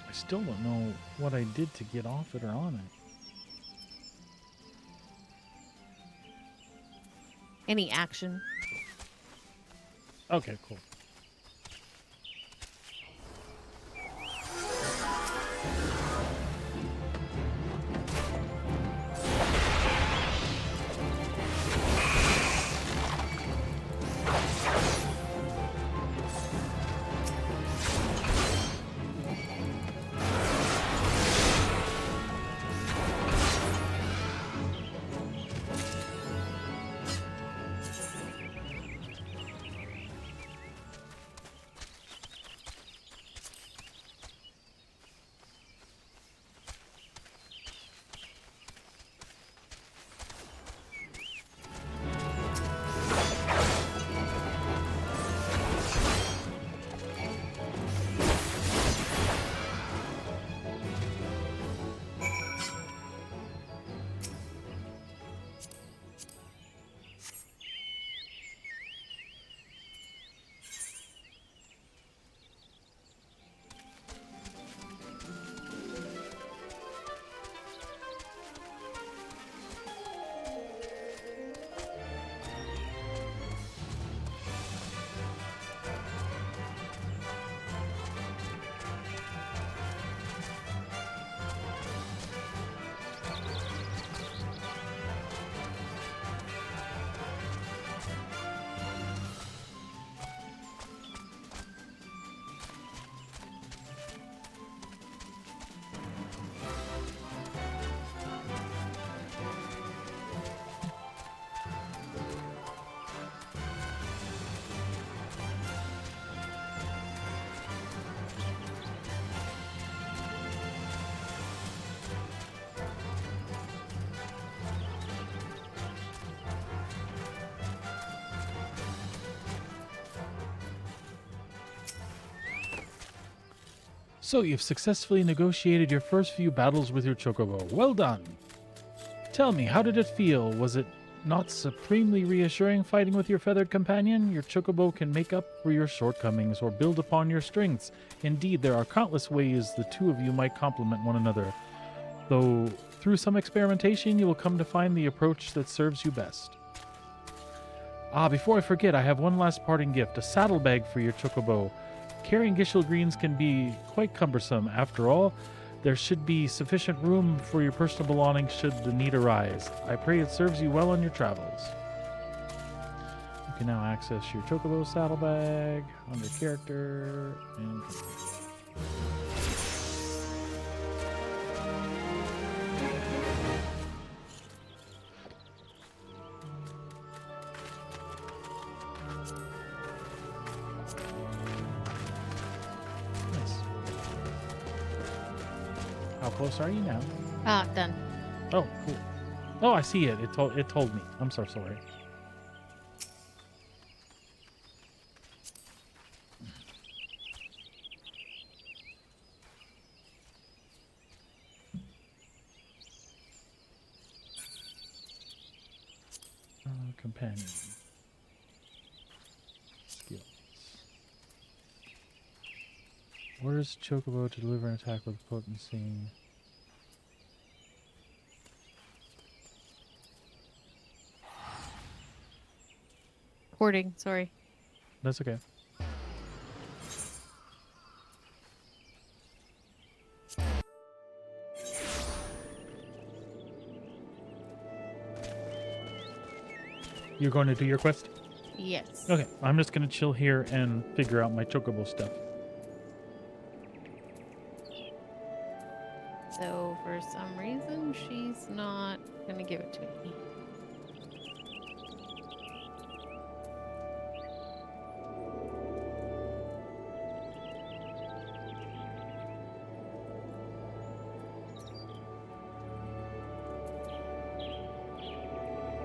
I still don't know what I did to get off it or on it. Any action. Okay, cool. So you've successfully negotiated your first few battles with your chocobo. Well done. Tell me, how did it feel? Was it not supremely reassuring fighting with your feathered companion? Your chocobo can make up for your shortcomings or build upon your strengths. Indeed, there are countless ways the two of you might complement one another. Though through some experimentation, you will come to find the approach that serves you best. Ah, before I forget, I have one last parting gift, a saddlebag for your chocobo. Carrying Gishel greens can be quite cumbersome. After all, there should be sufficient room for your personal belongings should the need arise. I pray it serves you well on your travels. You can now access your chocobo saddlebag under character and how close are you now? Ah, done. Oh, cool. Oh, I see it. It told me. I'm so sorry. Companion. Skills. Orders Chocobo to deliver an attack with potency. recording. Sorry. That's okay. You're going to do your quest? Yes. Okay, I'm just going to chill here and figure out my chocobo stuff. So for some reason, she's not gonna give it to me.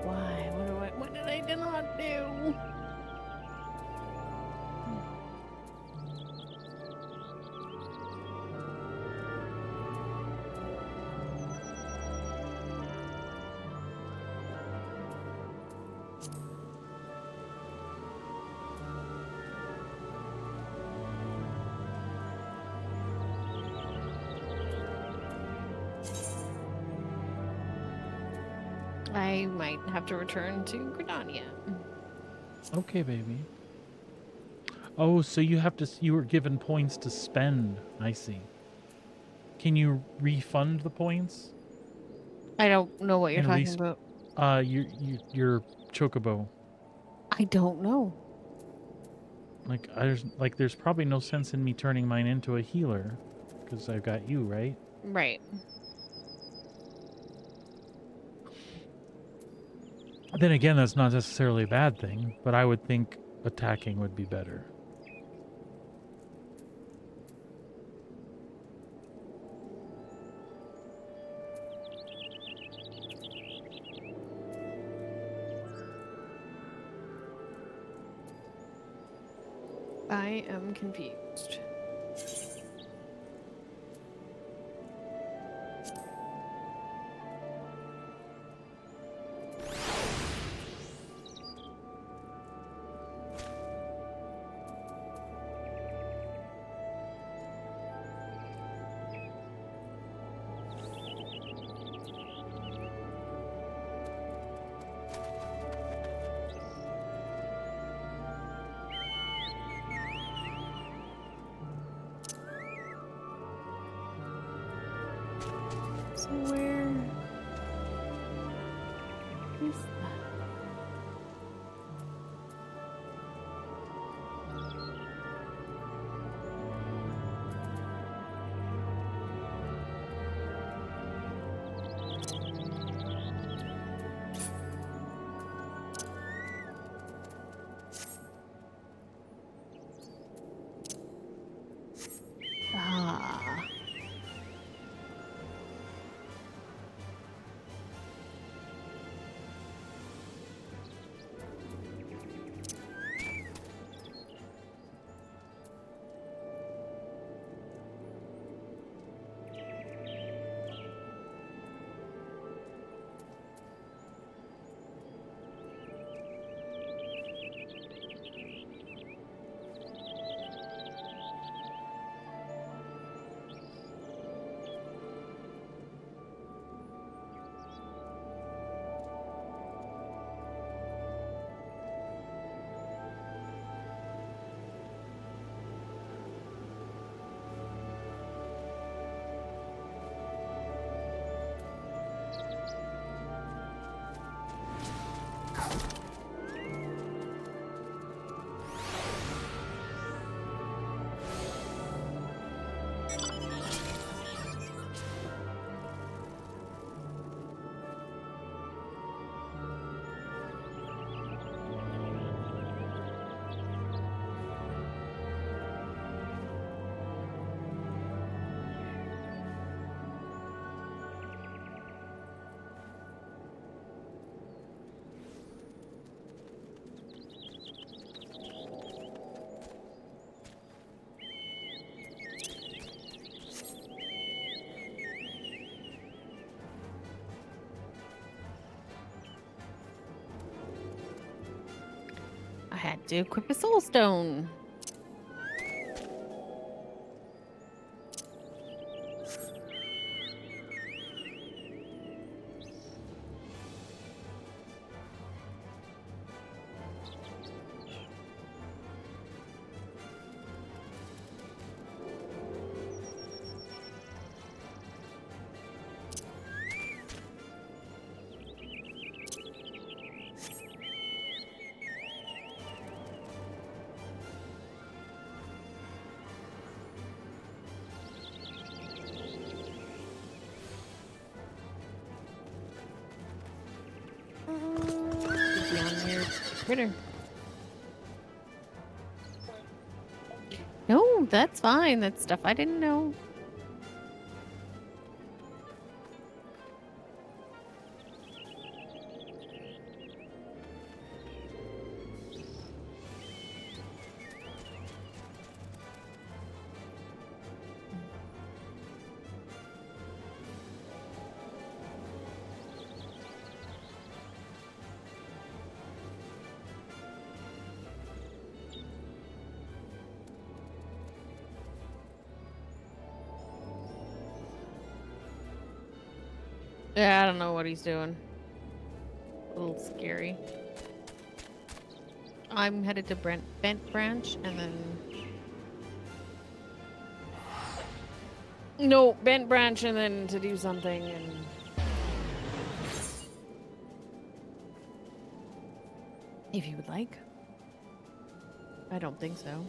Why? What did I not do? I might have to return to Gridania. Okay, baby. Oh, so you were given points to spend. I see. Can you refund the points? I don't know what you're And talking about. Your chocobo. I don't know. There's probably no sense in me turning mine into a healer, because I've got you, right? Right. Then again, that's not necessarily a bad thing, but I would think attacking would be better. I am confused. So where is that? Ah. I had to equip a soul stone. critter. No, that's fine. That's stuff I didn't know. Yeah, I don't know what he's doing. A little scary. I'm headed to Bent Branch and then... No, Bent Branch and then to do something and... If you would like. I don't think so.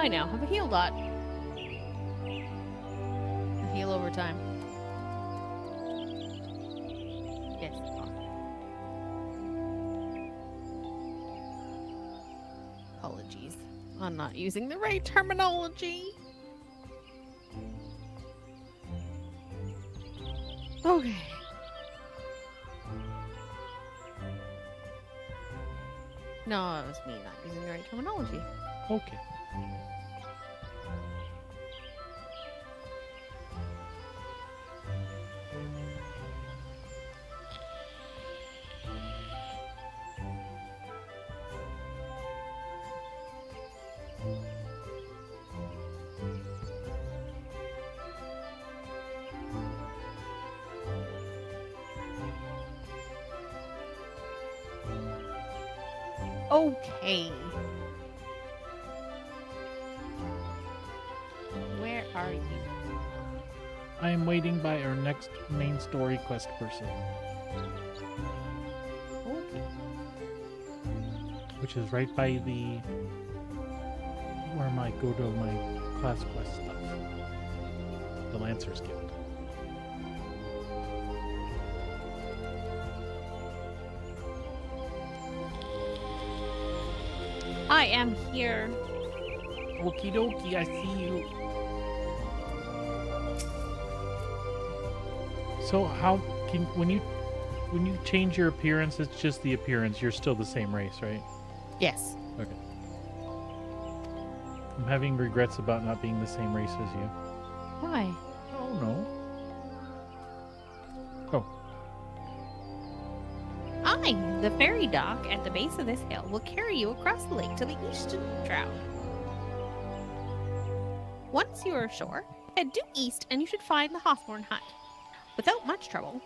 I now have a heal dot. A heal over time. Yes. Apologies on not using the right terminology. Okay. No, it was me not using the right terminology. Okay. Okay. Where are you? I am waiting by our next main story quest person, Okay. which is right by the where my go to my class quest stuff. The Lancers Guild. I am here. Okie dokie, I see you. So how can when you change your appearance, it's just the appearance. You're still the same race, right? Yes. Okay. I'm having regrets about not being the same race as you. Why? Oh no. Oh, I, the ferry dock at the base of this hill, will carry you across the lake to the eastern shroud. Once you are ashore, head due east and you should find the Hawthorne hut. Without much trouble.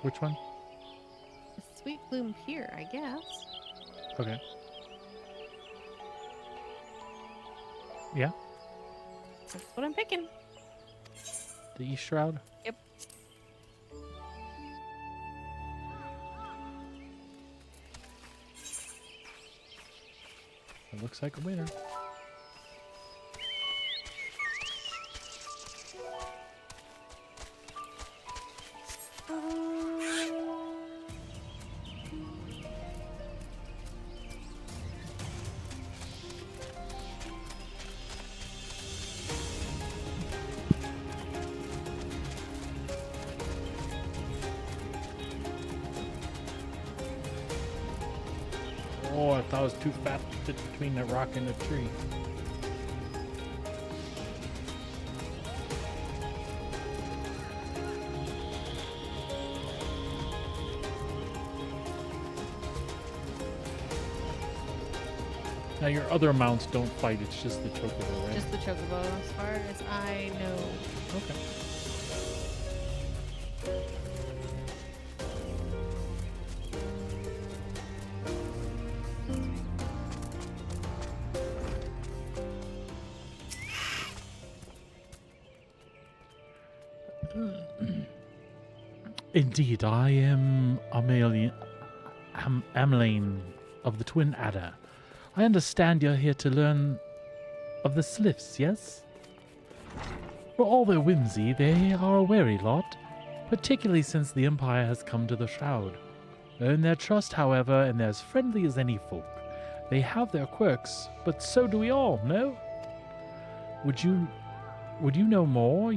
which one? Sweet Bloom Pier, I guess. Okay. Yeah, That's what I'm picking. the East Shroud. Yep. It looks like a winner. Oh, I thought it was too fat to fit between the rock and the tree. Now your other mounts don't fight, it's just the chocobo, right? Just the chocobo, as far as I know. Okay. Indeed, I am Amlane of the Twin Adder. I understand you're here to learn of the Sliffs, yes? For all their whimsy, they are a wary lot, particularly since the Empire has come to the Shroud. Earn their trust, however, and they're as friendly as any folk. They have their quirks, but so do we all, no? Would you know more?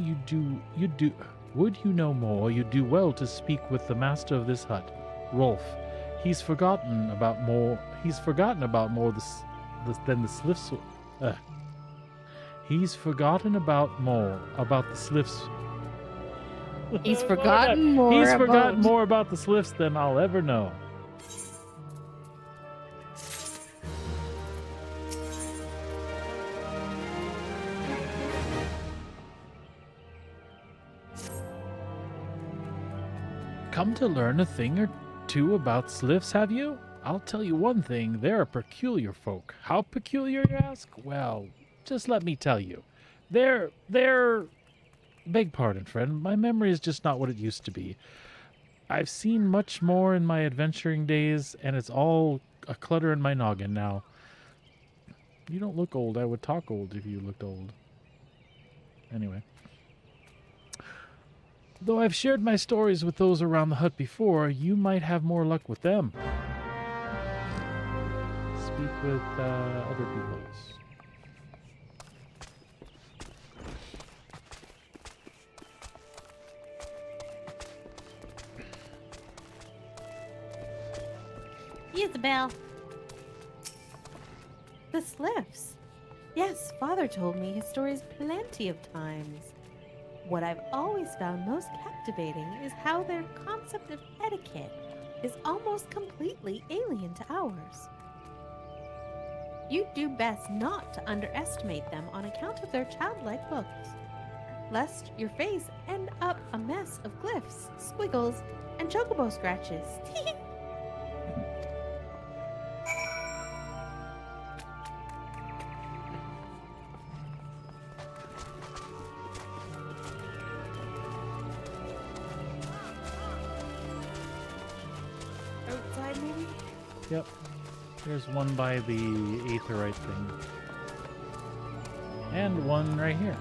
Would you know more? You'd do well to speak with the master of this hut, Rolf. He's forgotten about more than the Sliffs. He's forgotten about more about the Sliffs. He's forgotten more. He's forgotten more about the Sliffs than I'll ever know. Come to learn a thing or two about Sliffs, have you? I'll tell you one thing, they're a peculiar folk. How peculiar, you ask? Well, Just let me tell you. They're... Beg pardon, friend. My memory is just not what it used to be. I've seen much more in my adventuring days, and it's all a clutter in my noggin now. You don't look old. I would talk old if you looked old. Anyway. Though I've shared my stories with those around the hut before, you might have more luck with them. Speak with other peoples. Isabel. The Sliffs. Yes, Father told me his stories plenty of times. What I've always found most captivating is how their concept of etiquette is almost completely alien to ours. You'd do best not to underestimate them on account of their childlike looks, lest your face end up a mess of glyphs, squiggles, and chocobo scratches. Outside, maybe? Yep. There's one by the aetherite thing. And one right here.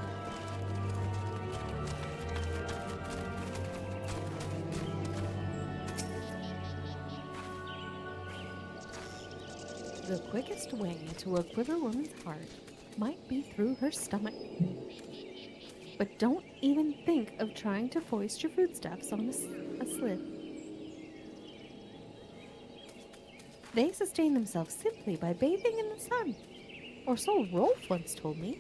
The quickest way to a quiver woman's heart might be through her stomach. But don't even think of trying to foist your foodstuffs on a slip. They sustain themselves simply by bathing in the sun. Or so Rolf once told me.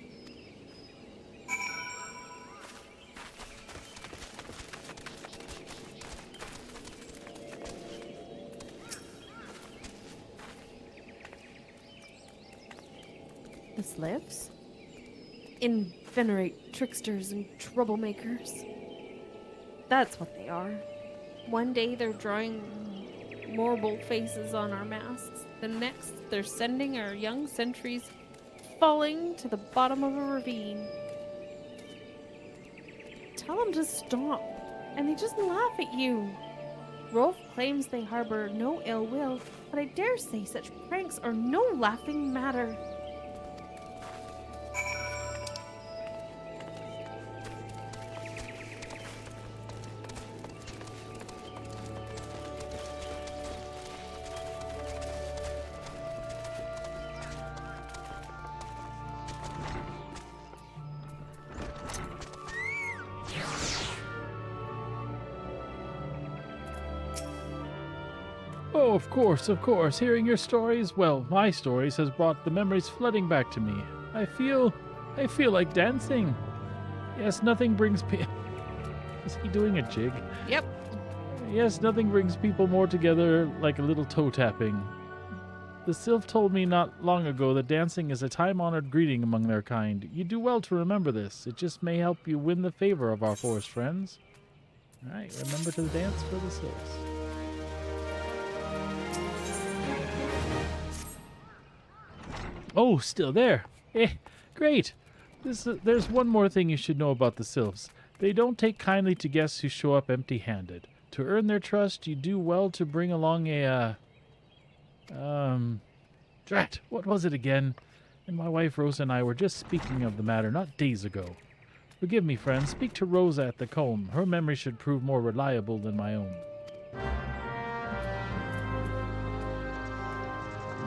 The Sliffs? Invenerate tricksters and troublemakers. That's what they are. One day they're drawing marble faces on our masks. The next, they're sending our young sentries falling to the bottom of a ravine. Tell them to stop, and they just laugh at you. Rolf claims they harbor no ill will, but I dare say such pranks are no laughing matter. Oh, of course, of course. Hearing your stories, well, my stories, has brought the memories flooding back to me. I feel like dancing. Yes, nothing brings Is he doing a jig? Yep. Yes, nothing brings people more together like a little toe tapping. The Sylph told me not long ago that dancing is a time-honored greeting among their kind. You do well to remember this. It just may help you win the favor of our forest friends. All right, remember to dance for the Sylphs. Oh, still there. Great. There's one more thing you should know about the Sylphs. They don't take kindly to guests who show up empty-handed. To earn their trust, you do well to bring along a, drat, what was it again? And my wife Rosa and I were just speaking of the matter not days ago. Forgive me, friend. Speak to Rosa at the comb. Her memory should prove more reliable than my own.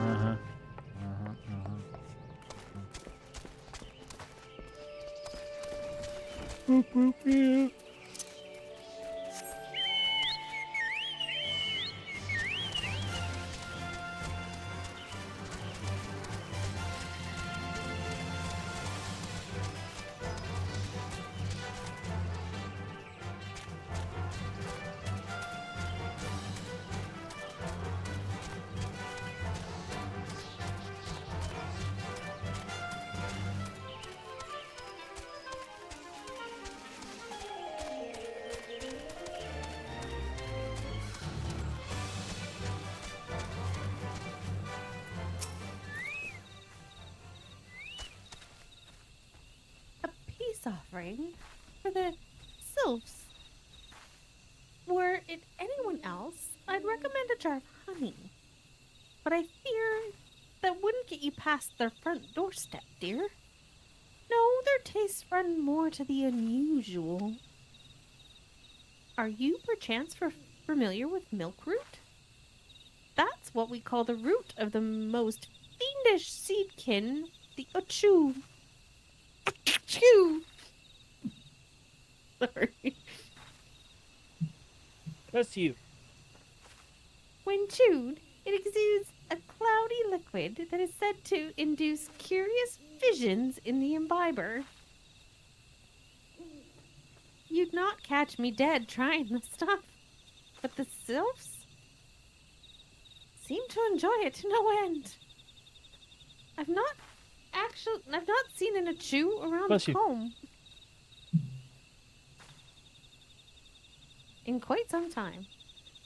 Uh-huh. Boop, boop, yeah. peace offering for the sylphs. Were it anyone else, I'd recommend a jar of honey. But I fear that wouldn't get you past their front doorstep, dear. No, their tastes run more to the unusual. Are you perchance familiar with milkroot? That's what we call the root of the most fiendish seedkin, the achu. Achoo! Sorry. Bless you. When chewed, it exudes a cloudy liquid that is said to induce curious visions in the imbiber. You'd not catch me dead trying the stuff, but the sylphs seem to enjoy it to no end. I've not seen an achu around Bless you. home in quite some time,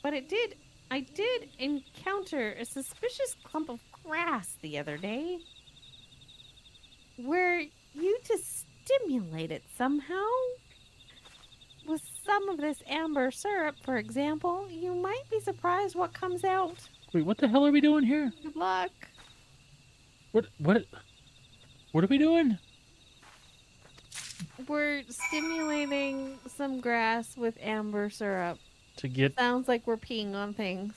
but I did encounter a suspicious clump of grass the other day. Were you to stimulate it somehow? With some of this amber syrup, for example, you might be surprised what comes out. Wait, what the hell are we doing here? Good luck. What are we doing? We're stimulating some grass with amber syrup. To get Sounds like we're peeing on things.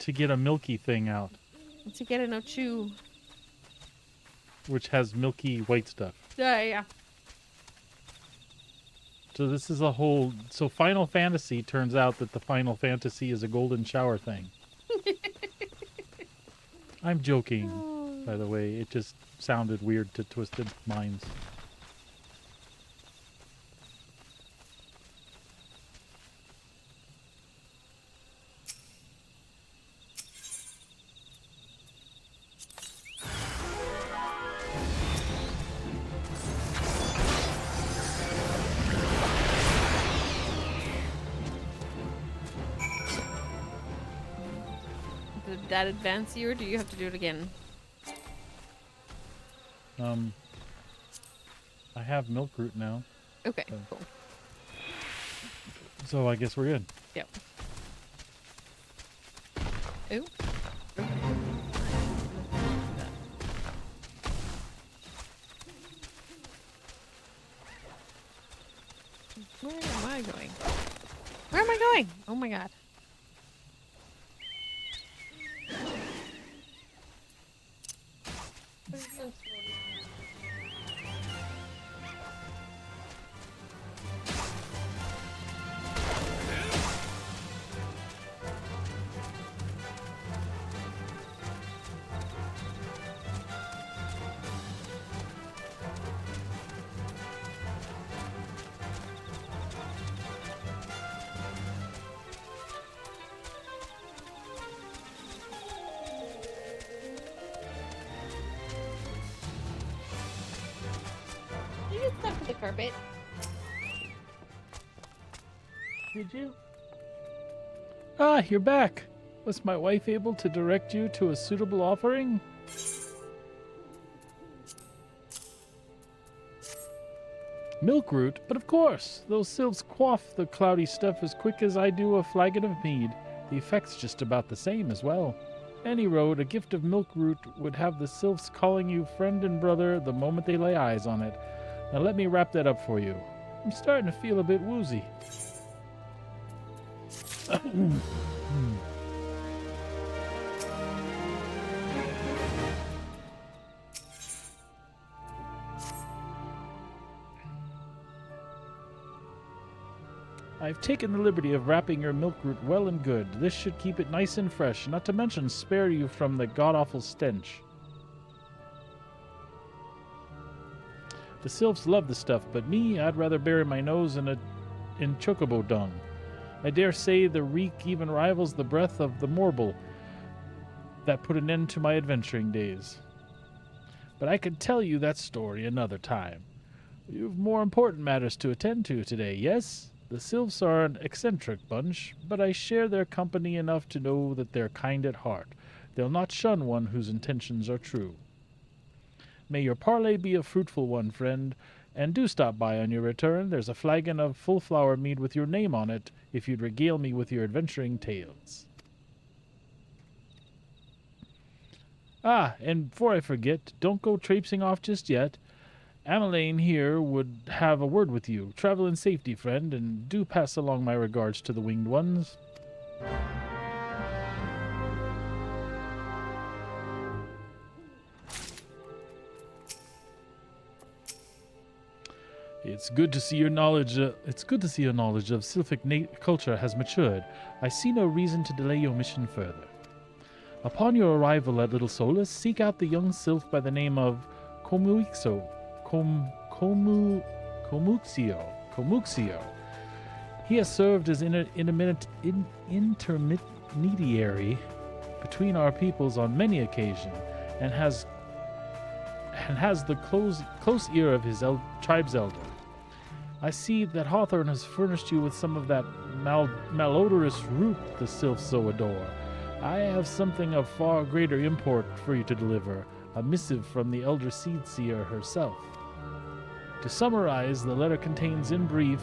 a milky thing out, To get an achu. which has milky white stuff. Yeah. So this is a whole. So Final Fantasy turns out that the Final Fantasy is a golden shower thing. I'm joking, by the way. It just sounded weird to twisted minds. Did that advance you, or do you have to do it again? I have milkroot now, Okay, cool. so I guess we're good. Yep. Ooh. Where am I going? Where am I going? Oh my god. You get stuck to the carpet. Did you? Ah, you're back. Was my wife able to direct you to a suitable offering? Milkroot? But of course! Those sylphs quaff the cloudy stuff as quick as I do a flagon of mead. The effect's just about the same as well. Any road, a gift of milkroot would have the sylphs calling you friend and brother the moment they lay eyes on it. Now let me wrap that up for you. I'm starting to feel a bit woozy. I've taken the liberty of wrapping your milkroot well and good. This should keep it nice and fresh, not to mention spare you from the god-awful stench. The sylphs love the stuff, but me, I'd rather bury my nose in chocobo dung. I dare say the reek even rivals the breath of the morble that put an end to my adventuring days. But I could tell you that story another time. You've more important matters to attend to today, yes? The sylphs are an eccentric bunch, but I share their company enough to know that they're kind at heart. They'll not shun one whose intentions are true. May your parley be a fruitful one, friend. And do stop by on your return. There's a flagon of full flower mead with your name on it if you'd regale me with your adventuring tales. Ah, and before I forget, don't go traipsing off just yet. Ameline here would have a word with you. Travel in safety, friend, and do pass along my regards to the winged ones. It's good to see your knowledge. It's good to see your knowledge of Sylphic culture has matured. I see no reason to delay your mission further. Upon your arrival at Little Solus, seek out the young sylph by the name of Komuxio. Komuxio. He has served as intermediary between our peoples on many occasions, and has the close ear of his tribe's elder. I see that Hawthorne has furnished you with some of that malodorous root the sylphs so adore. I have something of far greater import for you to deliver, a missive from the elder seed seer herself. To summarize, what the letter contains in brief,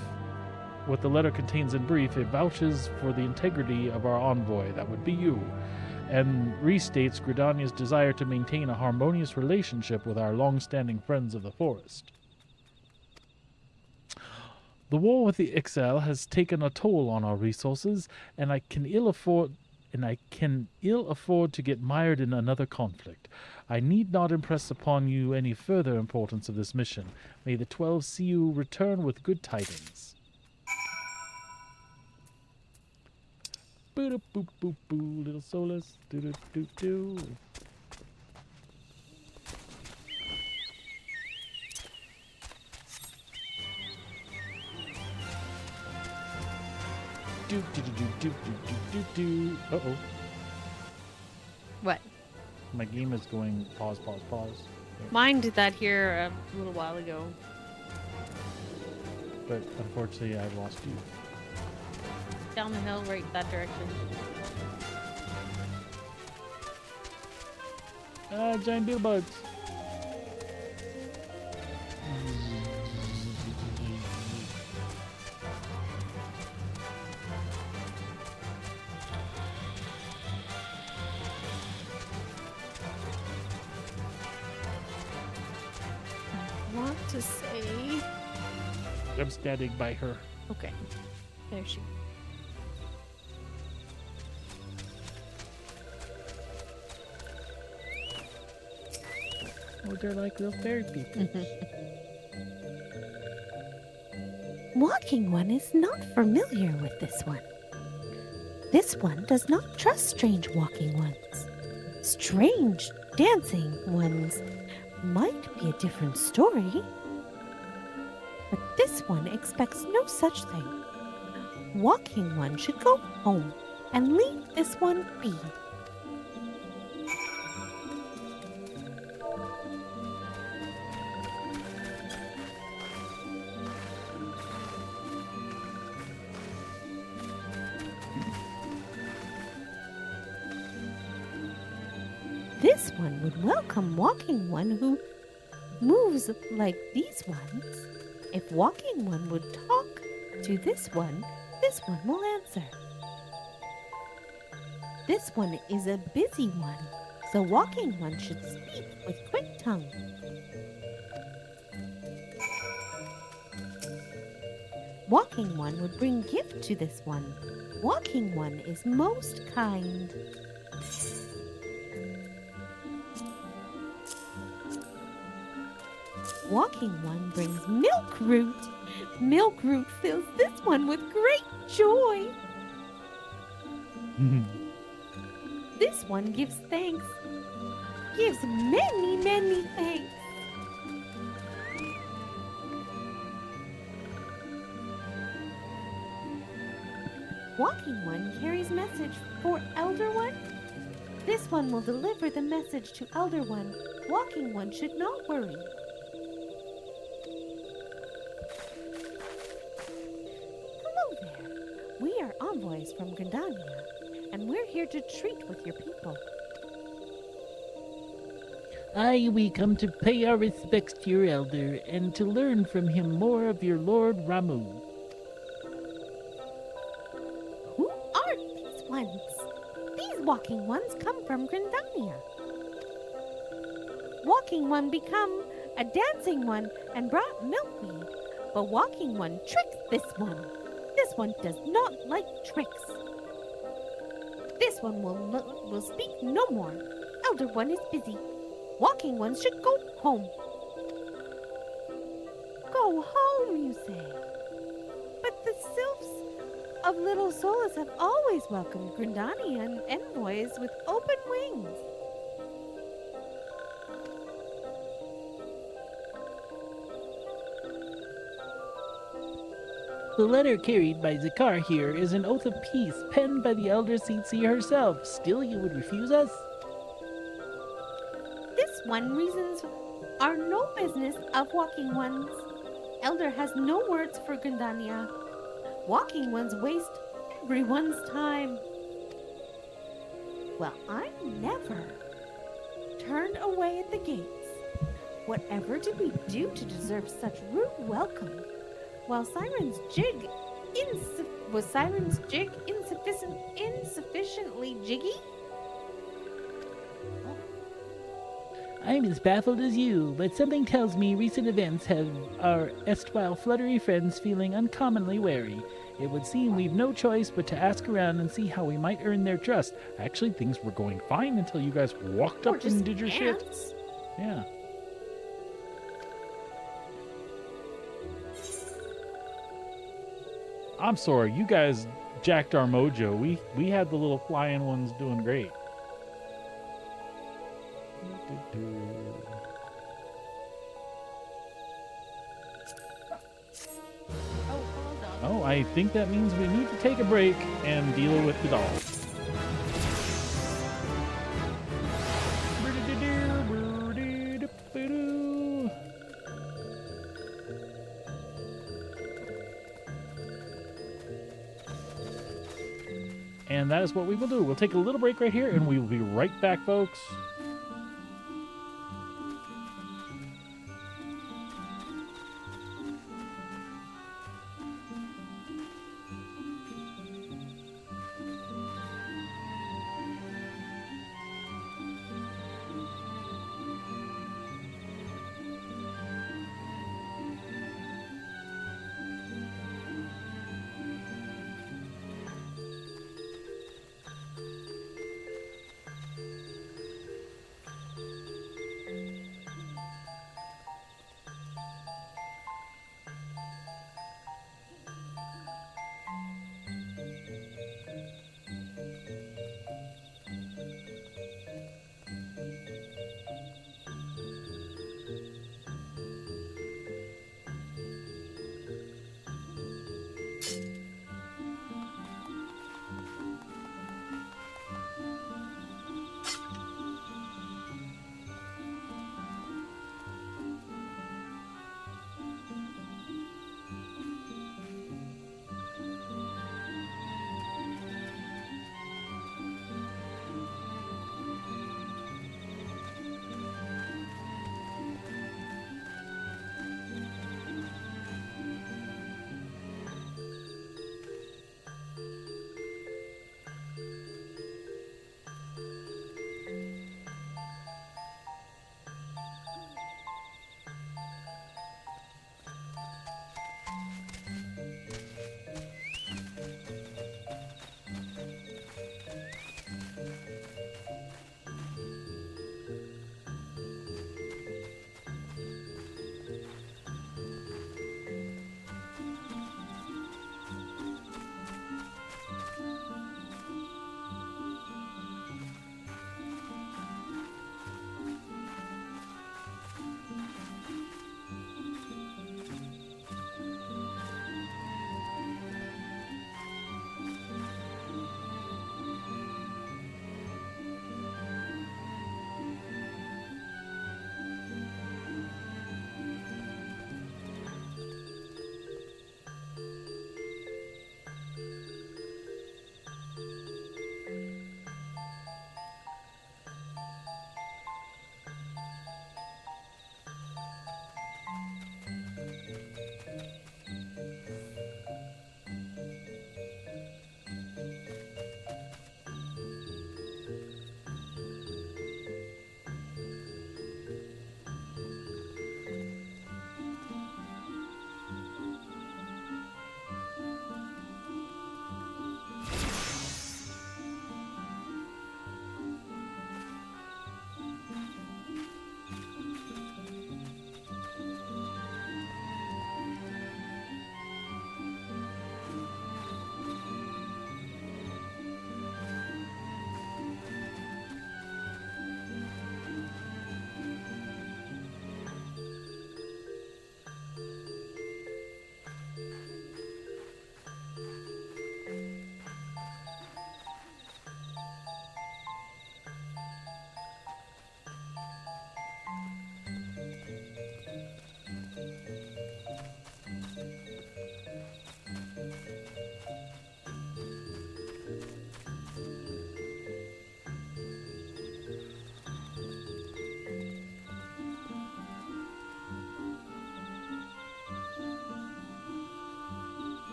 it vouches for the integrity of our envoy, that would be you, and restates Gridania's desire to maintain a harmonious relationship with our long-standing friends of the forest. The war with the Ixal has taken a toll on our resources, and I can ill afford to get mired in another conflict. I need not impress upon you any further importance of this mission. May the 12 see you return with good tidings. Boo boop boop boo, Little Solus. Do do do do. Do do do do do do do. Uh-oh. What? My game is going pause. Mine did that here a little while ago. But unfortunately, I've lost you. Down the hill, right that direction. Giant beetle bugs. I want to say... I'm standing by her. Okay. There she... Oh, they're like little fairy people. Walking One is not familiar with this one. This one does not trust strange walking ones. Strange dancing ones might be a different story. But this one expects no such thing. Walking One should go home and leave this one be. This one would welcome Walking One who moves like these ones. If Walking One would talk to this one will answer. This one is a busy one, so Walking One should speak with quick tongue. Walking One would bring gift to this one. Walking One is most kind. Walking One brings milk root. Milk root fills this one with great joy. This one gives thanks. Gives many, many thanks. Walking One carries message for Elder One. This one will deliver the message to Elder One. Walking One should not worry. We are envoys from Gridania, and we're here to treat with your people. We come to pay our respects to your elder and to learn from him more of your Lord Ramu. Who are these ones? These walking ones come from Grindania. Walking one become a dancing one and brought milkweed. But walking one tricked this one. This one does not like tricks. This one will speak no more. Elder one is busy. Walking one should go home. Go home, you say. But the sylphs of Little Solus have always welcomed Grindanian envoys with open wings. The letter carried by Zakar here is an oath of peace penned by the Elder Tsitsi herself. Still, you would refuse us? This one reasons are no business of walking ones. Elder has no words for Grindania. Walking ones waste everyone's time. Well, I never turned away at the gates. Whatever did we do to deserve such rude welcome? While Siren's jig was Siren's jig insufficiently jiggy? I'm as baffled as you, but something tells me recent events have our erstwhile fluttery friends feeling uncommonly wary. It would seem we've no choice but to ask around and see how we might earn their trust. Actually, things were going fine until you guys walked up and did your shit. Ants. Yeah. I'm sorry, you guys jacked our mojo. We had the little flying ones doing great. Oh, hold on. Oh, I think that means we need to take a break and deal with the dolls. And that is what we will do. We'll take a little break right here, and we will be right back, folks.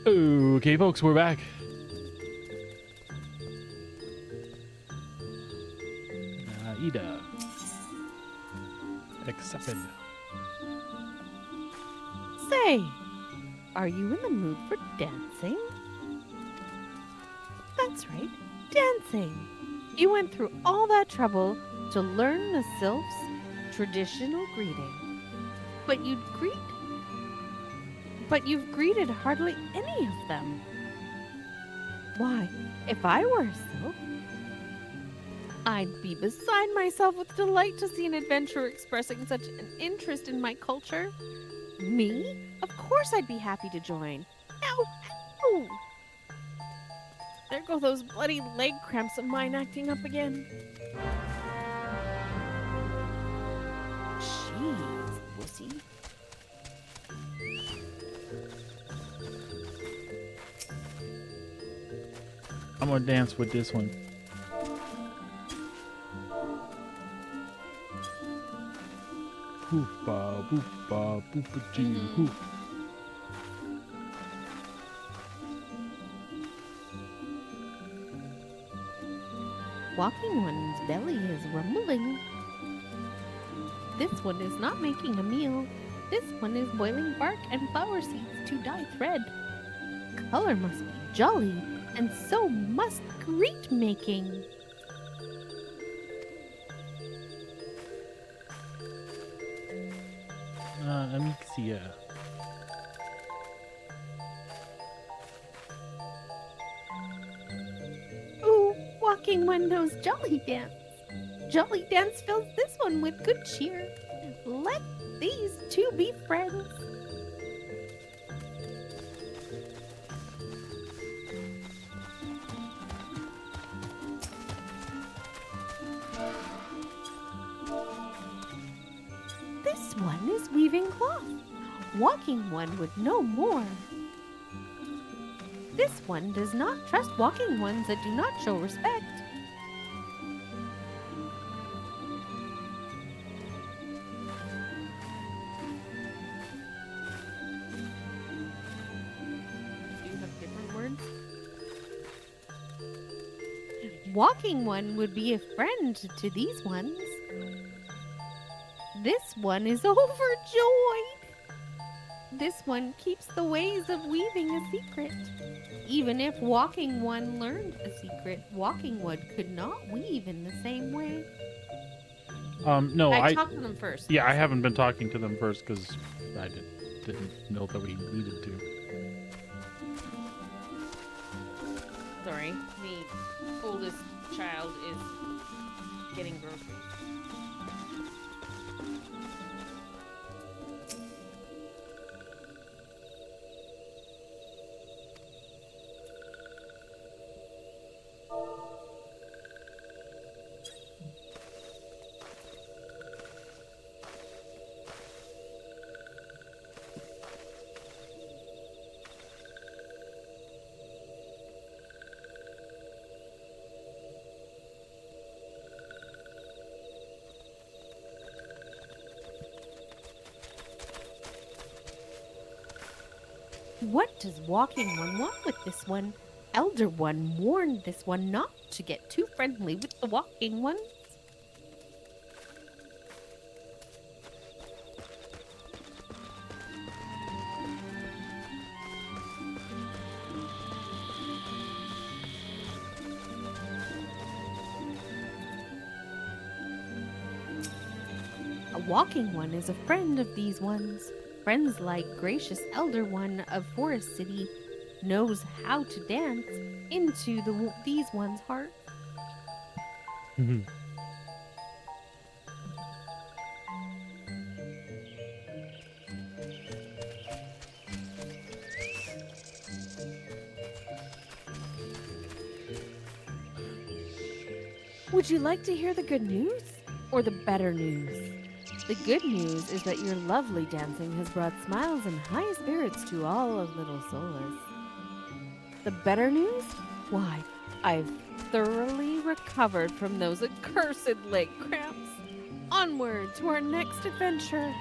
Okay, folks, we're back. Ida. Accepted. Say, are you in the mood for dancing? That's right, dancing. You went through all that trouble to learn the sylphs' traditional greeting. But you've greeted hardly any of them. Why, if I were a sylph, I'd be beside myself with delight to see an adventurer expressing such an interest in my culture. Me? Of course I'd be happy to join. Ow! Ow! There go those bloody leg cramps of mine acting up again. Jeez, pussy. I'm gonna dance with this one. Hoopa, boopa, boopa, gee, hoop. Walking One's belly is rumbling. This one is not making a meal. This one is boiling bark and flower seeds to dye thread. Color must be jolly, and so must greet making. Amixia. Ooh, Walking One knows Jolly Dance. Jolly Dance fills this one with good cheer. Let these two be friends. This one is weaving cloth. Walking One would know more. This one does not trust Walking Ones that do not show respect. Do you have different words? Walking One would be a friend to these ones. This one is overjoyed. This one keeps the ways of weaving a secret. Even if Walking One learned a secret, Walking One could not weave in the same way. No, I talked to them first. Yeah, I haven't been talking to them first because I didn't know that we needed to. Sorry, the oldest child is getting groceries. What does Walking One want with this one? Elder One warned this one not to get too friendly with the Walking Ones. A Walking One is a friend of these ones. Friends like Gracious Elder One of Forest City knows how to dance into these ones' hearts. Would you like to hear the good news or the better news? The good news is that your lovely dancing has brought smiles and high spirits to all of Little Solas. The better news? Why, I've thoroughly recovered from those accursed leg cramps. Onward to our next adventure.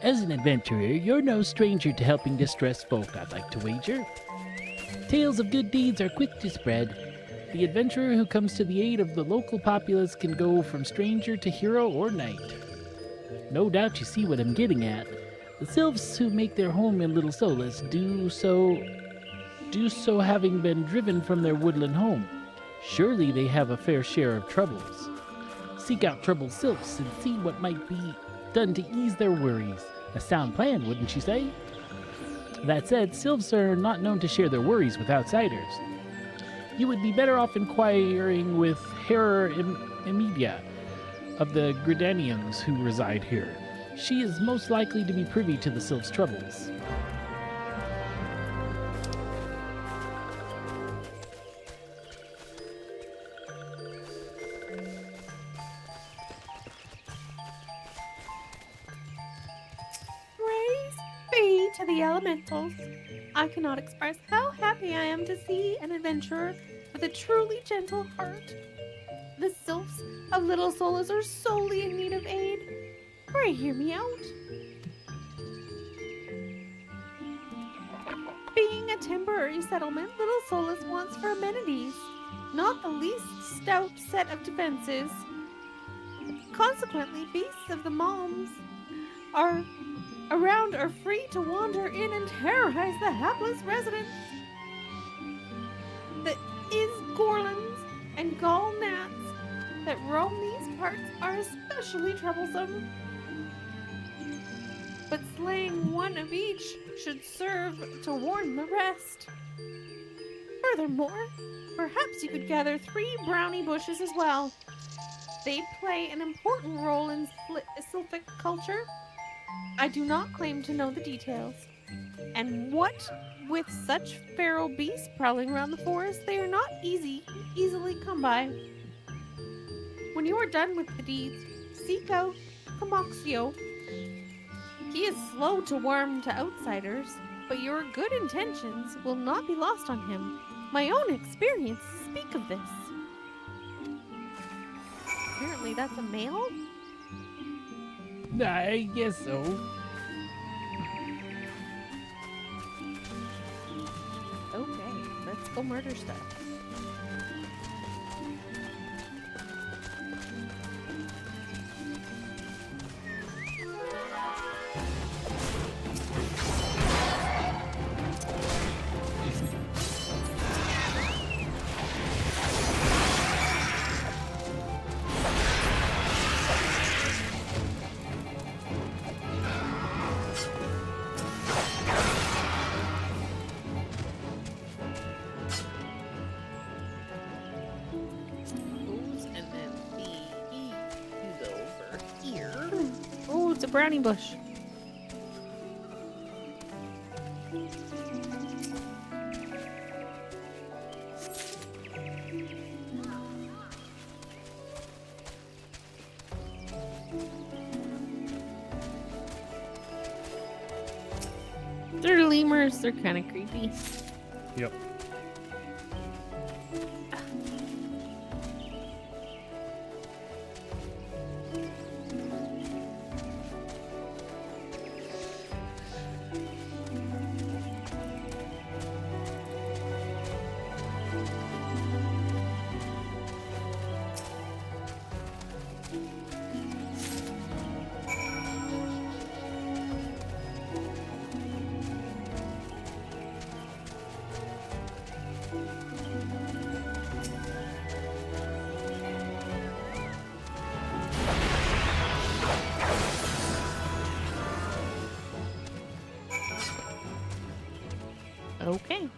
As an adventurer, you're no stranger to helping distressed folk, I'd like to wager. Tales of good deeds are quick to spread. The adventurer who comes to the aid of the local populace can go from stranger to hero or knight. No doubt you see what I'm getting at. The sylphs who make their home in Little Solace do so having been driven from their woodland home. Surely they have a fair share of troubles. Seek out troubled sylphs and see what might be done to ease their worries. A sound plan, wouldn't you say? That said, sylphs are not known to share their worries with outsiders. You would be better off inquiring with Herr Emidia of the Gridanians who reside here. She is most likely to be privy to the sylphs' troubles. Praise be to the elementals. I cannot express how happy I am to see an adventurer with a truly gentle heart. The sylphs of Little Solace are solely in need of aid. Pray hear me out. Being a temporary settlement, Little Solace wants for amenities, not the least stout set of defenses. Consequently, beasts of the malms around are free to wander in and terrorize the hapless residents. The Isgorlins and gall gnats that roam these parts are especially troublesome. But slaying one of each should serve to warn the rest. Furthermore, perhaps you could gather 3 brownie bushes as well. They play an important role in sylphic culture. I do not claim to know the details. And what with such feral beasts prowling around the forest, they are not easily come by. When you are done with the deeds, seek out Comoxio. He is slow to warm to outsiders, but your good intentions will not be lost on him. My own experience speak of this. Apparently that's a male? I guess so. Okay, let's go murder stuff. It's a brownie bush. They're lemurs. They're kind of creepy. Yep. Okay.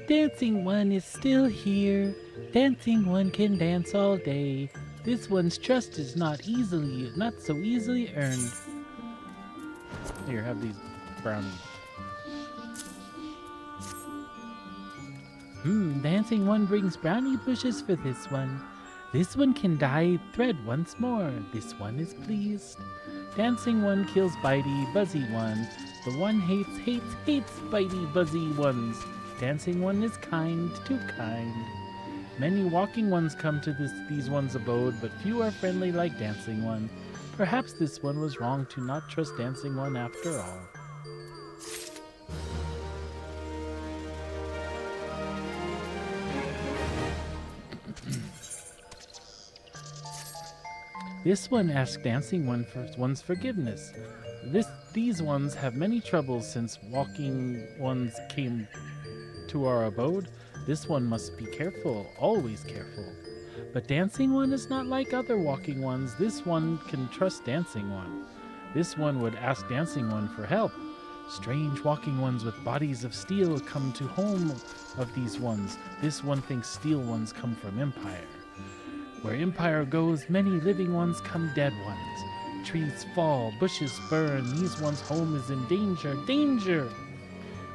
Dancing One is still here. Dancing One can dance all day. This one's trust is not so easily earned. Here, have these brownies. Dancing One brings brownie bushes for this one. This one can dye thread once more. This one is pleased. Dancing One kills Bitey, Buzzy One. The one hates Bitey, Buzzy Ones. Dancing One is kind, too kind. Many walking ones come to these ones' abode, but few are friendly like Dancing One. Perhaps this one was wrong to not trust Dancing One after all. This one asked Dancing One for one's forgiveness. These ones have many troubles since walking ones came to our abode. This one must be careful, always careful. But Dancing One is not like other walking ones. This one can trust Dancing One. This one would ask Dancing One for help. Strange walking ones with bodies of steel come to home of these ones. This one thinks steel ones come from Empire. Where Empire goes, many living ones come dead ones. Trees fall, bushes burn, these ones' home is in danger. Danger!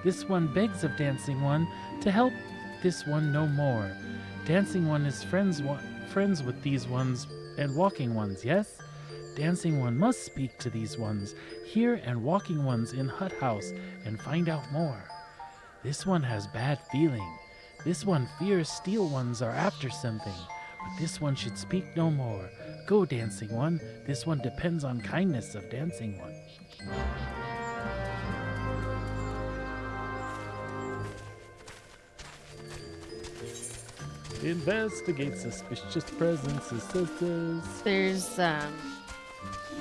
This one begs of Dancing One to help this one no more. Dancing One is friends with these ones and walking ones, yes? Dancing One must speak to these ones here and walking ones in Hut House and find out more. This one has bad feeling. This one fears steel ones are after something. But this one should speak no more. Go, Dancing One. This one depends on kindness of Dancing One. Investigate suspicious presences, sisters. There's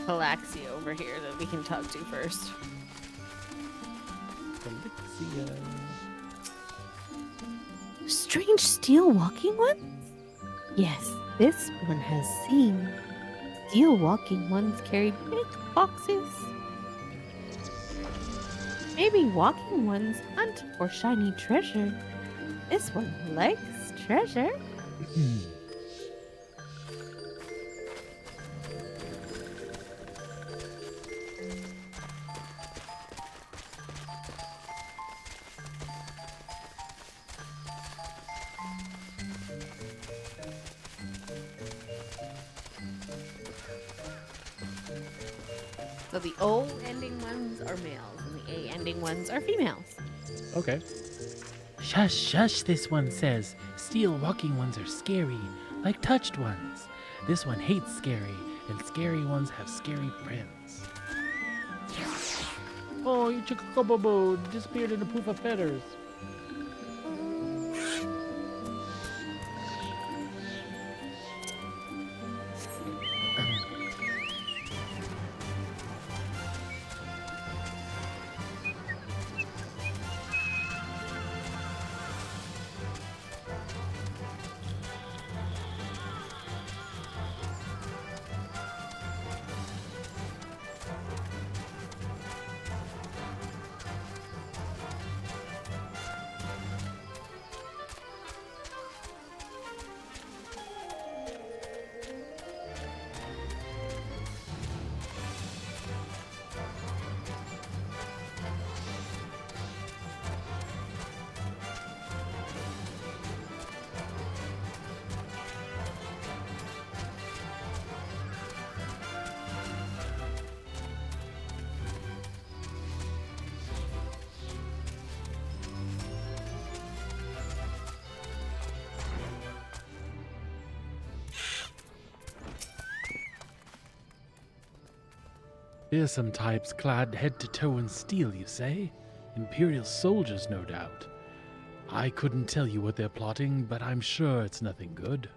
Galaxia over here that we can talk to first. Galaxia. Strange steel walking ones? Yes, this one has seen. Steel walking ones carry big boxes. Maybe walking ones hunt for shiny treasure. This one likes treasure. So the O ending ones are males and the A ending ones are females. Okay. Shush, shush, this one says. Steel walking ones are scary, like touched ones. This one hates scary, and scary ones have scary friends. Oh, your Chocobo disappeared in a poof of feathers. Here's some types clad head to toe in steel, you say? Imperial soldiers, no doubt. I couldn't tell you what they're plotting, but I'm sure it's nothing good.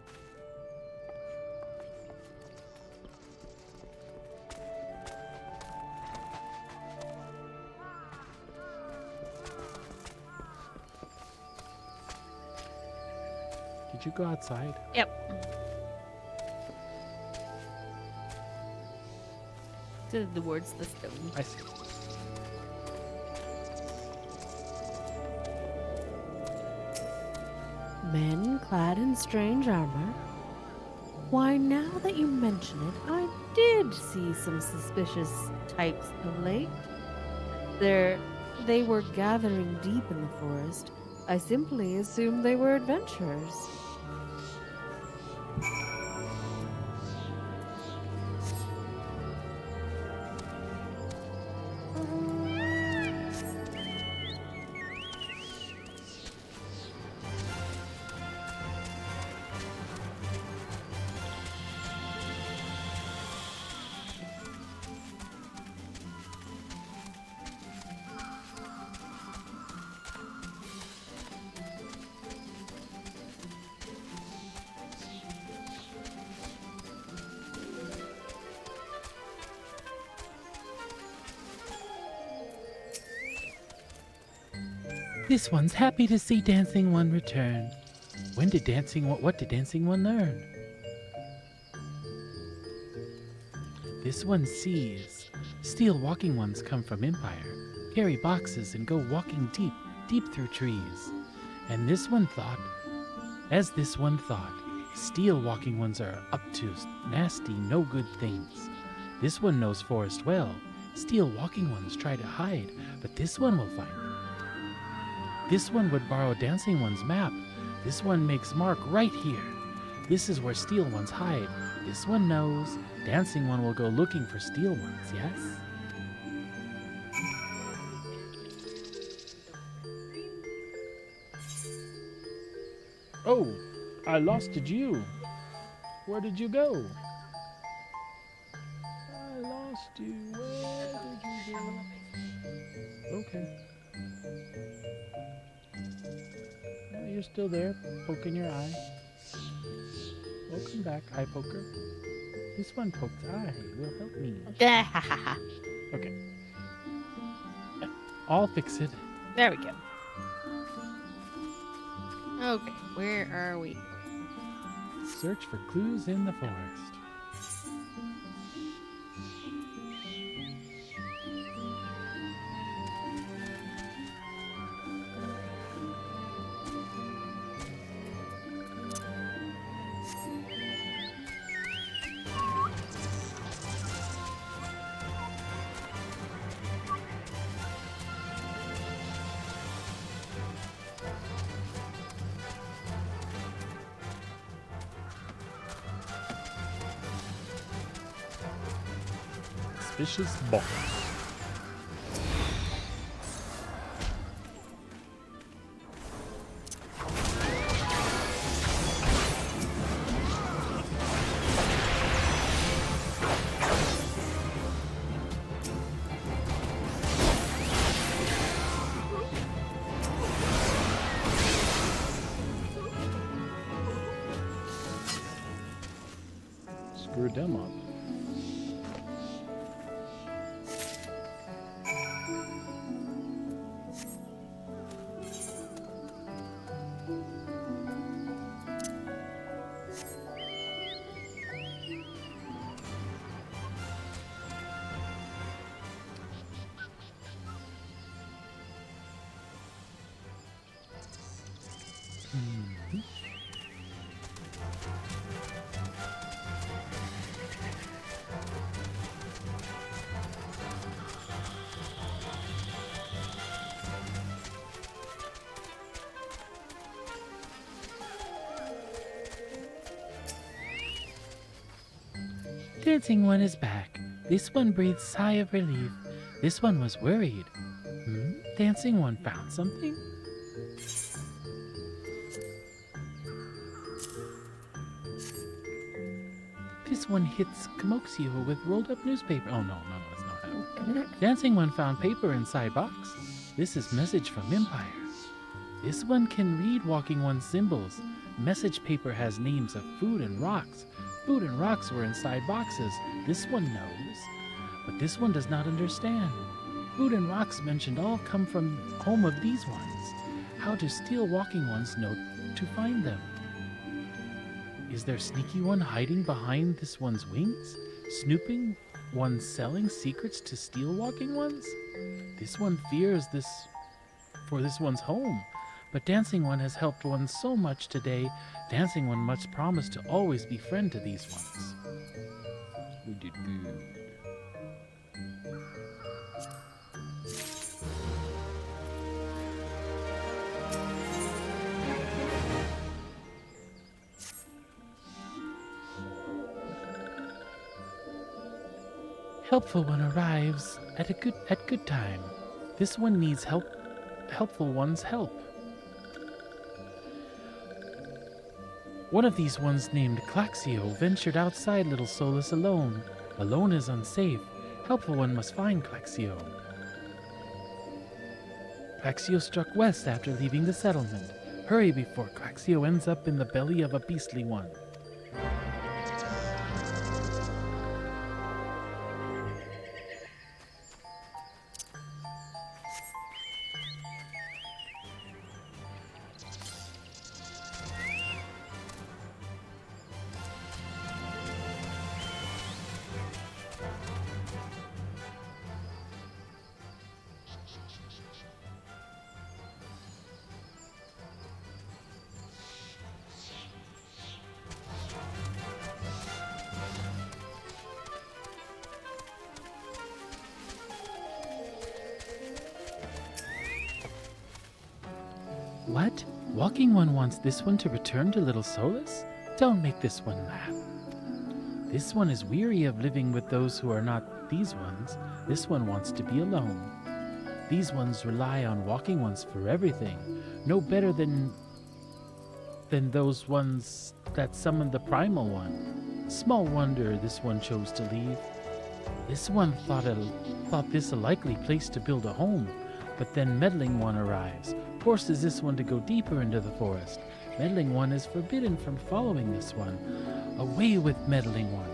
Did you go outside? Yep. Towards the stone. I see. Men clad in strange armor? Why, now that you mention it, I did see some suspicious types of late. They were gathering deep in the forest. I simply assumed they were adventurers. This one's happy to see Dancing One return. What did Dancing One learn? This one sees. Steel walking ones come from Empire, carry boxes and go walking deep, deep through trees. And this one thought, steel walking ones are up to nasty, no good things. This one knows forest well. Steel walking ones try to hide, but this one will find them. This one would borrow Dancing One's map. This one makes mark right here. This is where steel ones hide. This one knows. Dancing One will go looking for steel ones, yes? Oh, I losted you. Where did you go? I lost you. Where did you go? Okay. Well, you're still there, poking your eye. Welcome back, eye poker. This one poked eye will help me. Okay. I'll fix it. There we go. Okay, where are we? Search for clues in the forest. Suspicious box. Screwed them up. Dancing One is back. This one breathed a sigh of relief. This one was worried. Dancing One found something? This one hits Comoxio with rolled up newspaper. Oh no, it's not that. Dancing One found paper inside box. This is message from Empire. This one can read Walking One's symbols. Message paper has names of food and rocks. Food and rocks were inside boxes. This one knows. But this one does not understand. Food and rocks mentioned all come from home of these ones. How do steel walking ones know to find them? Is there sneaky one hiding behind this one's wings? Snooping? One selling secrets to steel walking ones? This one fears this for this one's home. But Dancing One has helped one so much today. Dancing One must promise to always be friend to these ones. We did good. Helpful One arrives at good time. This one needs help. Helpful One's help. One of these ones named Claxio ventured outside Little Solus alone. Alone is unsafe. Helpful One must find Claxio. Claxio struck west after leaving the settlement. Hurry before Claxio ends up in the belly of a beastly one. What? Walking One wants this one to return to Little Solus? Don't make this one laugh. This one is weary of living with those who are not these ones. This one wants to be alone. These ones rely on Walking Ones for everything. No better than those ones that summoned the Primal One. Small wonder this one chose to leave. This one thought this a likely place to build a home, but then Meddling One arrives. Forces this one to go deeper into the forest. Meddling One is forbidden from following this one. Away with Meddling One.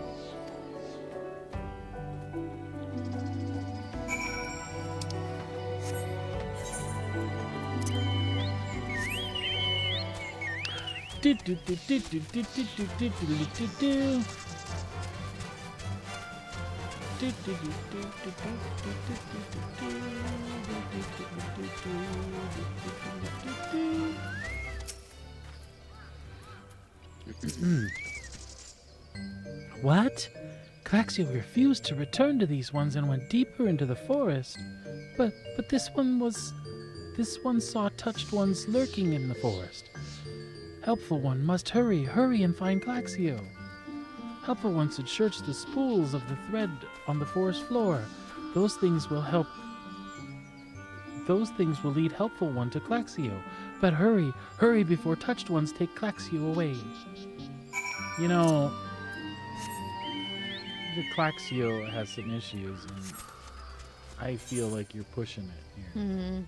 What? Claxio refused to return to these ones and went deeper into the forest. But this one saw touched ones lurking in the forest. Helpful One must hurry and find Claxio. Helpful One should search the spools of the thread on the forest floor. Those things will lead Helpful One to Claxio. But hurry before touched ones take Claxio away. You know, the Claxio has some issues, and I feel like you're pushing it here. Hmm.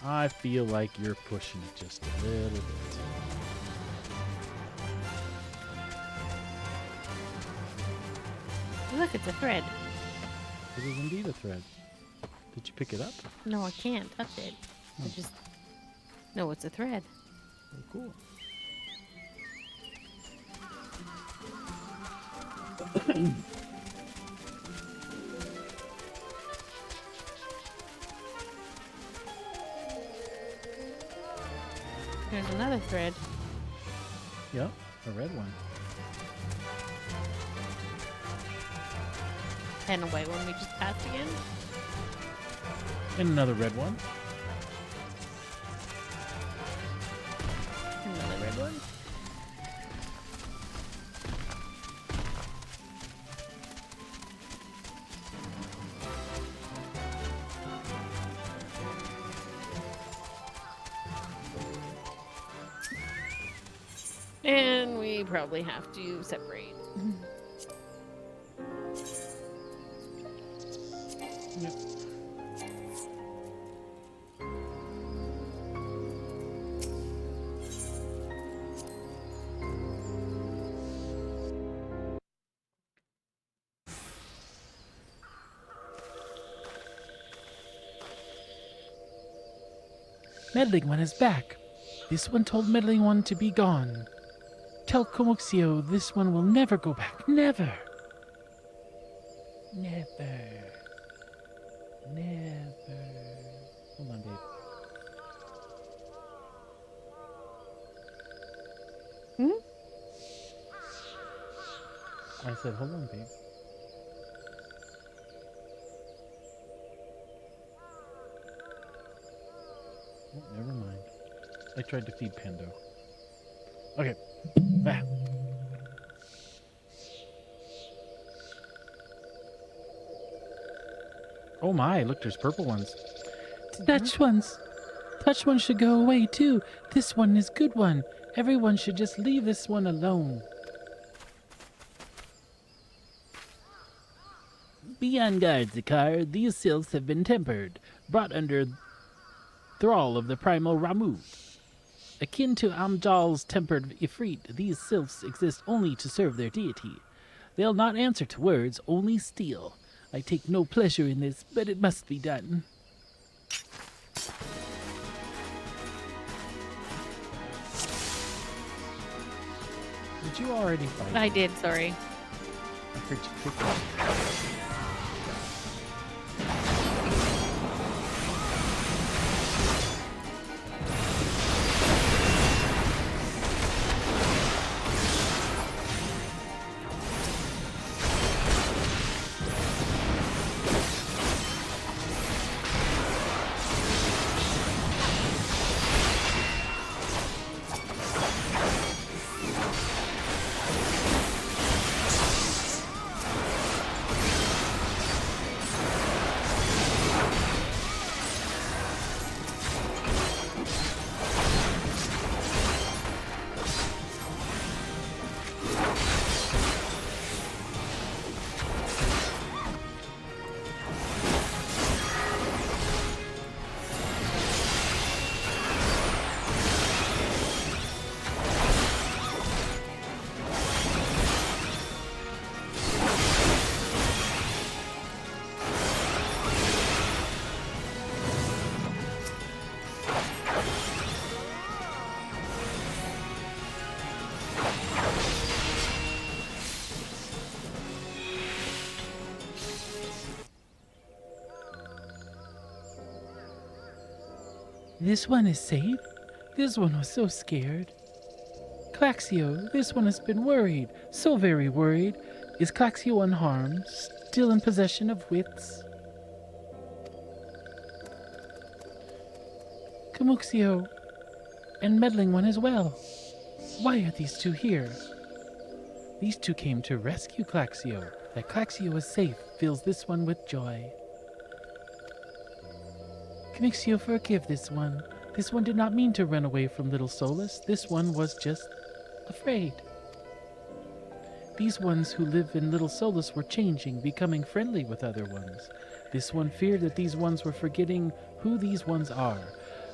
I feel like you're pushing it just a little bit. Look, it's a thread. It is indeed a thread. Did you pick it up? No, I can't touch it. I just know it's a thread. Oh, cool. There's another thread. Yep, a red one. And a white one we just passed again. And another red one. Another red one. And we probably have to separate. Yep. Meddling One is back. This one told Meddling One to be gone. Tell Comoxio this one will never go back. Never. Never. Never. Hold on, babe. Hmm? I said, hold on, babe. Oh, never mind. I tried to feed Pando. Okay. Ah. Oh my, look, there's purple ones. Dutch ones. Dutch ones should go away too. This one is good one. Everyone should just leave this one alone. Be on guard, Zakar. These sylphs have been tempered, brought under thrall of the primal Ramu. Akin to Amjal's tempered Ifrit, these sylphs exist only to serve their deity. They'll not answer to words, only steel. I take no pleasure in this, but it must be done. Did you already fight? I did, sorry. I heard you kick it. This one is safe? This one was so scared. Claxio, this one has been worried, so very worried. Is Claxio unharmed, still in possession of wits? Camuxio, and meddling one as well. Why are these two here? These two came to rescue Claxio. That Claxio is safe fills this one with joy. Camuxio, forgive this one. This one did not mean to run away from Little Solus. This one was just afraid. These ones who live in Little Solus were changing, becoming friendly with other ones. This one feared that these ones were forgetting who these ones are,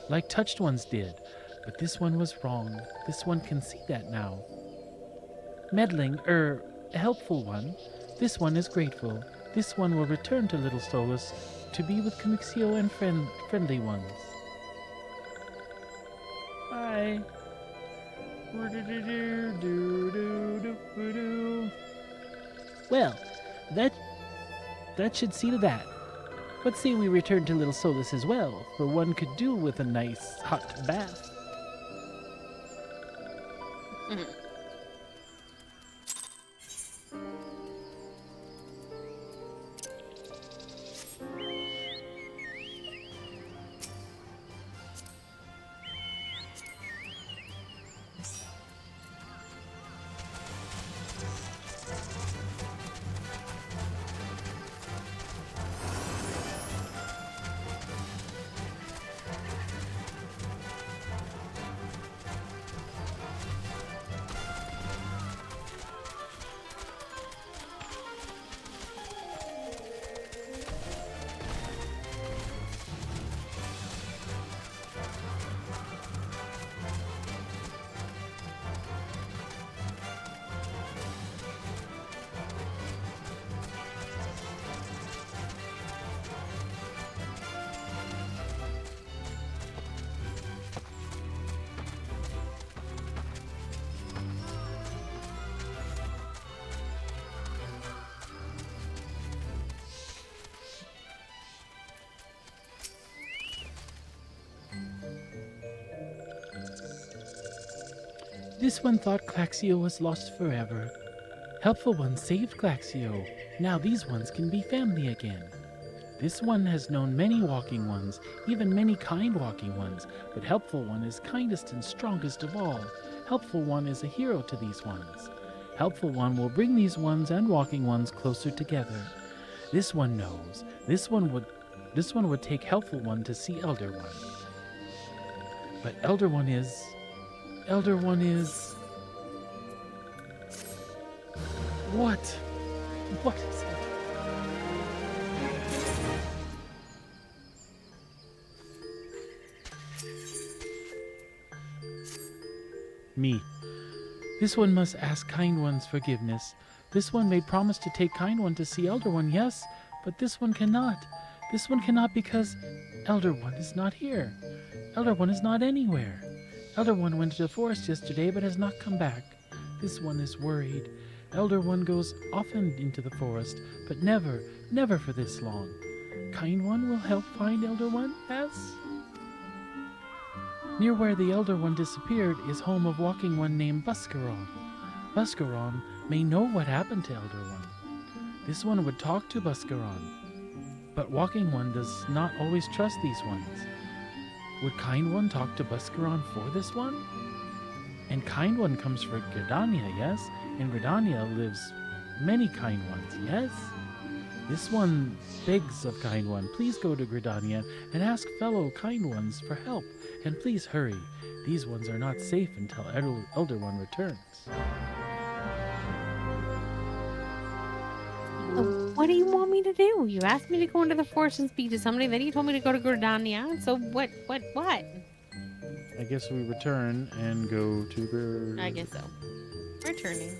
like touched ones did. But this one was wrong. This one can see that now. Meddling, a helpful one. This one is grateful. This one will return to Little Solus to be with Camuxio and friendly ones. Bye. Well, that should see to that. Let's say we return to Little Solus as well, for one could do with a nice hot bath. This one thought Claxio was lost forever. Helpful One saved Claxio. Now these ones can be family again. This one has known many walking ones, even many kind walking ones, but Helpful One is kindest and strongest of all. Helpful One is a hero to these ones. Helpful One will bring these ones and walking ones closer together. This one knows. This one would take Helpful One to see Elder One. But Elder One is... What? What is it? Me. This one must ask Kind One's forgiveness. This one made promise to take Kind One to see Elder One, yes, but this one cannot. This one cannot because Elder One is not here. Elder One is not anywhere. Elder One went to the forest yesterday but has not come back. This one is worried. Elder One goes often into the forest, but never for this long. Kind One will help find Elder One, yes? Near where the Elder One disappeared is home of walking one named Buscaron. Buscaron may know what happened to Elder One. This one would talk to Buscaron. But walking one does not always trust these ones. Would Kind One talk to Buscaron for this one? And Kind One comes for Gridania, yes? In Gridania lives many Kind Ones, yes? This one begs of Kind One, please go to Gridania and ask fellow Kind Ones for help. And please hurry. These ones are not safe until Elder One returns. What do you want me to do? You asked me to go into the forest and speak to somebody, then you told me to go to Gridania. So what? I guess we return and go to I guess so. Returning.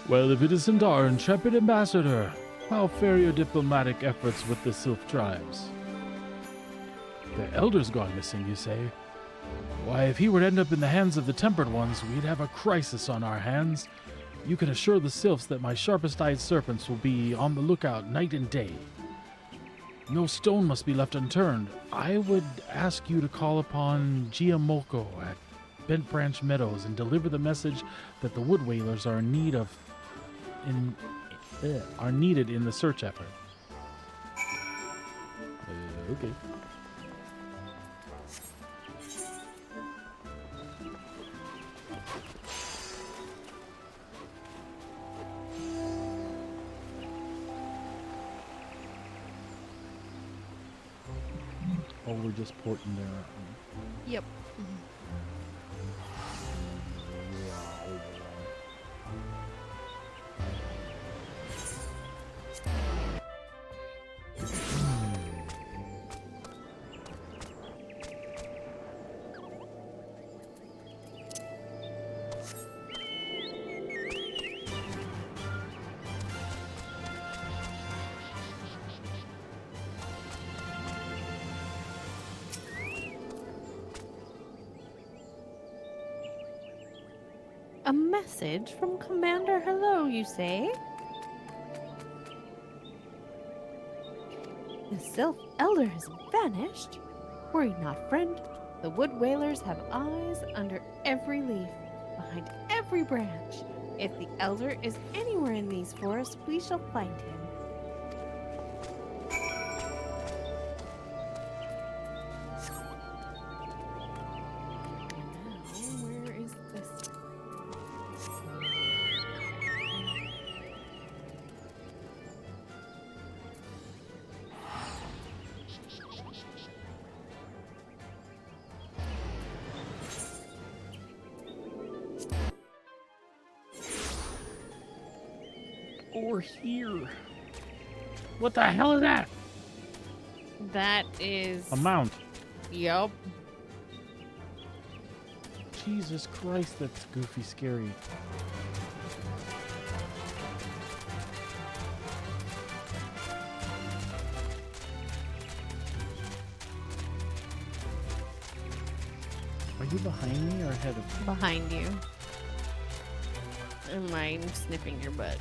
Well, if it isn't our intrepid ambassador, how fare your diplomatic efforts with the Sylph tribes? The elder's gone missing, you say? Why, if he would end up in the hands of the Tempered Ones, we'd have a crisis on our hands. You can assure the Sylphs that my sharpest-eyed serpents will be on the lookout night and day. No stone must be left unturned. I would ask you to call upon Giamolco at Bent Branch Meadows and deliver the message that the Wood Whalers are needed in the search effort. Okay. Oh, we're just porting there. Yep. A message from Commander Hello, you say? The Sylph Elder has vanished? Worry not, friend. The Wood Whalers have eyes under every leaf, behind every branch. If the Elder is anywhere in these forests, we shall find him. Now, where is this? Or here. What the hell is that? That is A mount. Yup. Jesus Christ, that's goofy scary. Are you behind me or ahead of me? Behind you. And mine sniffing your butt.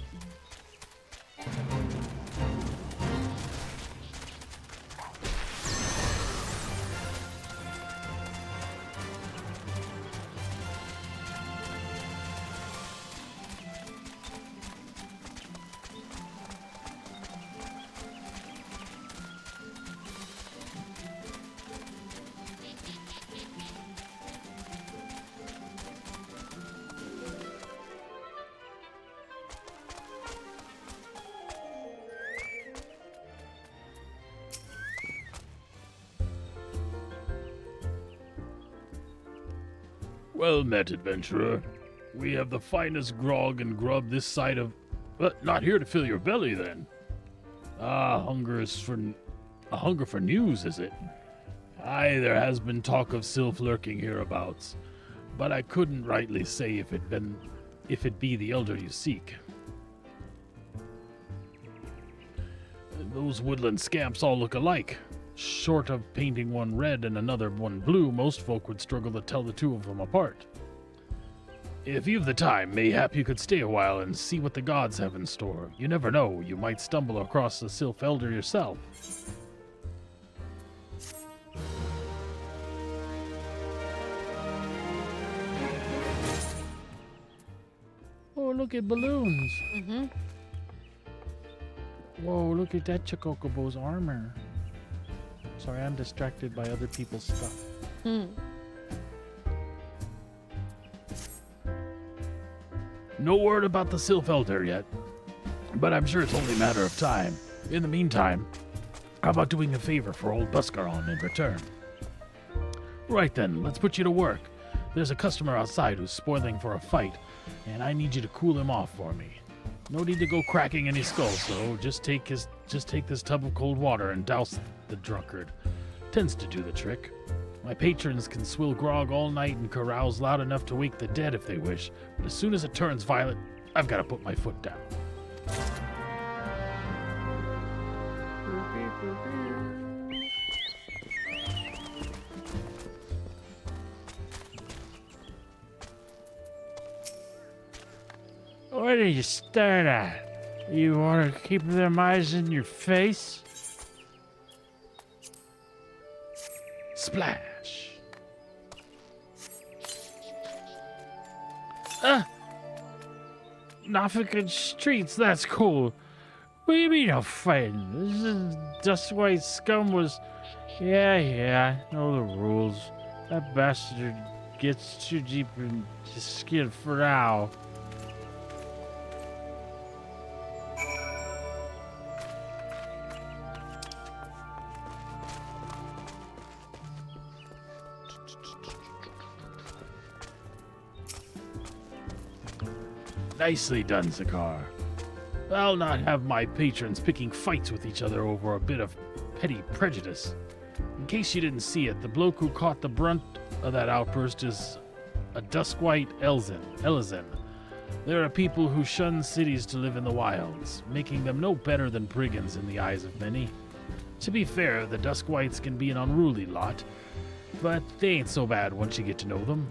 Well met, adventurer. We have the finest grog and grub this side of... But not here to fill your belly, then. Ah, a hunger for news, is it? Aye, there has been talk of sylph lurking hereabouts, but I couldn't rightly say if it be the elder you seek. Those woodland scamps all look alike. Short of painting one red and another one blue, most folk would struggle to tell the two of them apart. If you've the time, mayhap you could stay a while and see what the gods have in store. You never know, you might stumble across the sylph elder yourself. Oh, look at balloons. Mm-hmm. Whoa, look at that Chocobo's armor. Sorry, I'm distracted by other people's stuff. No word about the sylph elder yet, but I'm sure it's only a matter of time. In the meantime, how about doing a favor for old Buscaron in return? Right then, let's put you to work. There's a customer outside who's spoiling for a fight, and I need you to cool him off for me. No need to go cracking any skulls, though. Just take this tub of cold water and douse the drunkard. Tends to do the trick. My patrons can swill grog all night and carouse loud enough to wake the dead if they wish, but as soon as it turns violent, I've got to put my foot down. What are you staring at? You want to keep them eyes in your face? Splash! Norfolk streets, that's cool. What do you mean no fighting? This is Dust White Scum was... Yeah, I know the rules. That bastard gets too deep in his skin for now. Nicely done, Zakar. I'll not have my patrons picking fights with each other over a bit of petty prejudice. In case you didn't see it, the bloke who caught the brunt of that outburst is a Duskwhite Elezen. There are people who shun cities to live in the wilds, making them no better than brigands in the eyes of many. To be fair, the Duskwhites can be an unruly lot, but they ain't so bad once you get to know them.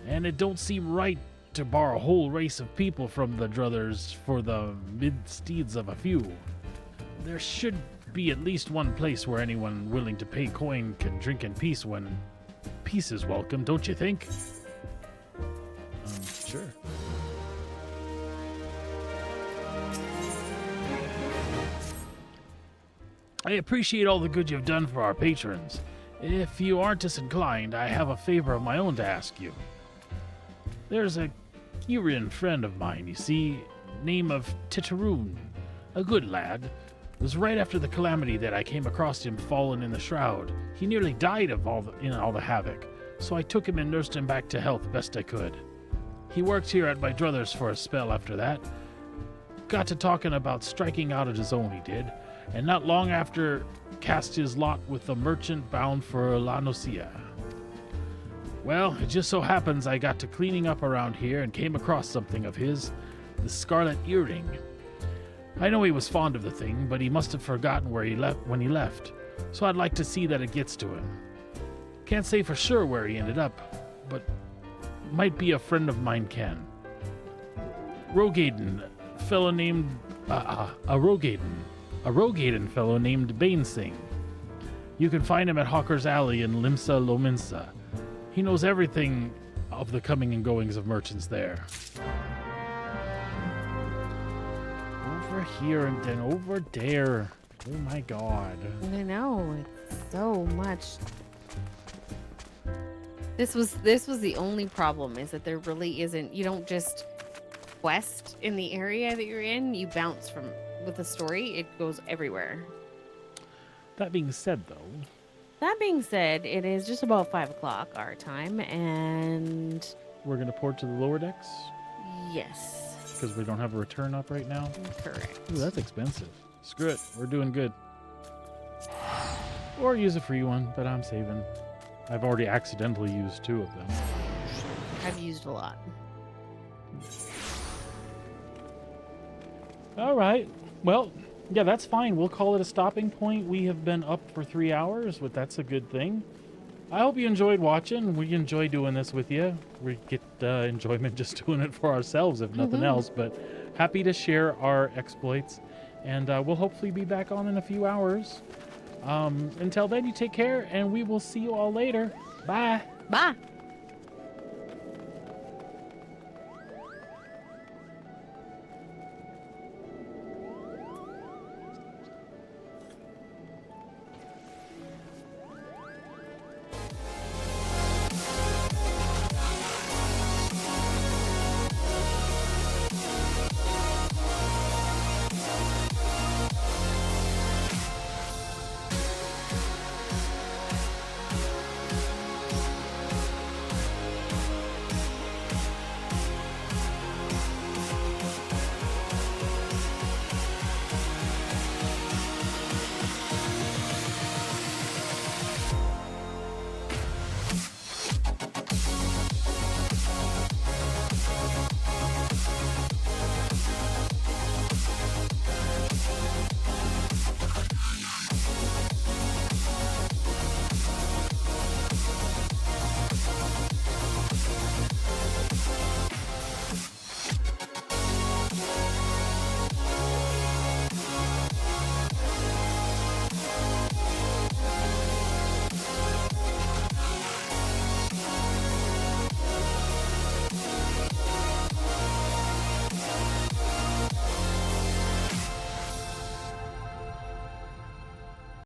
And it don't seem right to bar a whole race of people from the druthers for the mid-steeds of a few. There should be at least one place where anyone willing to pay coin can drink in peace when peace is welcome, don't you think? Sure. I appreciate all the good you've done for our patrons. If you aren't disinclined, I have a favor of my own to ask you. There's a Kyrian friend of mine, you see, name of Titaroon, a good lad. It was right after the calamity that I came across him fallen in the shroud. He nearly died of all the havoc, so I took him and nursed him back to health best I could. He worked here at my druthers for a spell after that. Got to talking about striking out at his own, he did, and not long after cast his lot with a merchant bound for La Nocia. Well, it just so happens I got to cleaning up around here and came across something of his, the scarlet earring. I know he was fond of the thing, but he must have forgotten where he left when he left, so I'd like to see that it gets to him. Can't say for sure where he ended up, but might be a friend of mine can. Rogaden, fellow named a Rogaden fellow named Bainsing. You can find him at Hawker's Alley in Limsa Lominsa. He knows everything of the coming and goings of merchants there. Over here and then over there. Oh my god. I know, it's so much. This was the only problem, is that there really isn't, you don't just quest in the area that you're in, you bounce from, with the story, it goes everywhere. That being said, though, That being said, it is just about 5 o'clock our time, and we're going to port to the lower decks yes, because we don't have a return up right now. correct. Ooh, that's expensive. Screw it. We're doing good. Or use a free one that I'm saving. I've already accidentally used 2 of them. I've used a lot. All right. Well, yeah, that's fine. We'll call it a stopping point. We have been up for 3 hours, but that's a good thing. I hope you enjoyed watching. We enjoy doing this with you. We get enjoyment just doing it for ourselves, if nothing else. But happy to share our exploits. And we'll hopefully be back on in a few hours. Until then, you take care, and we will see you all later. Bye. Bye.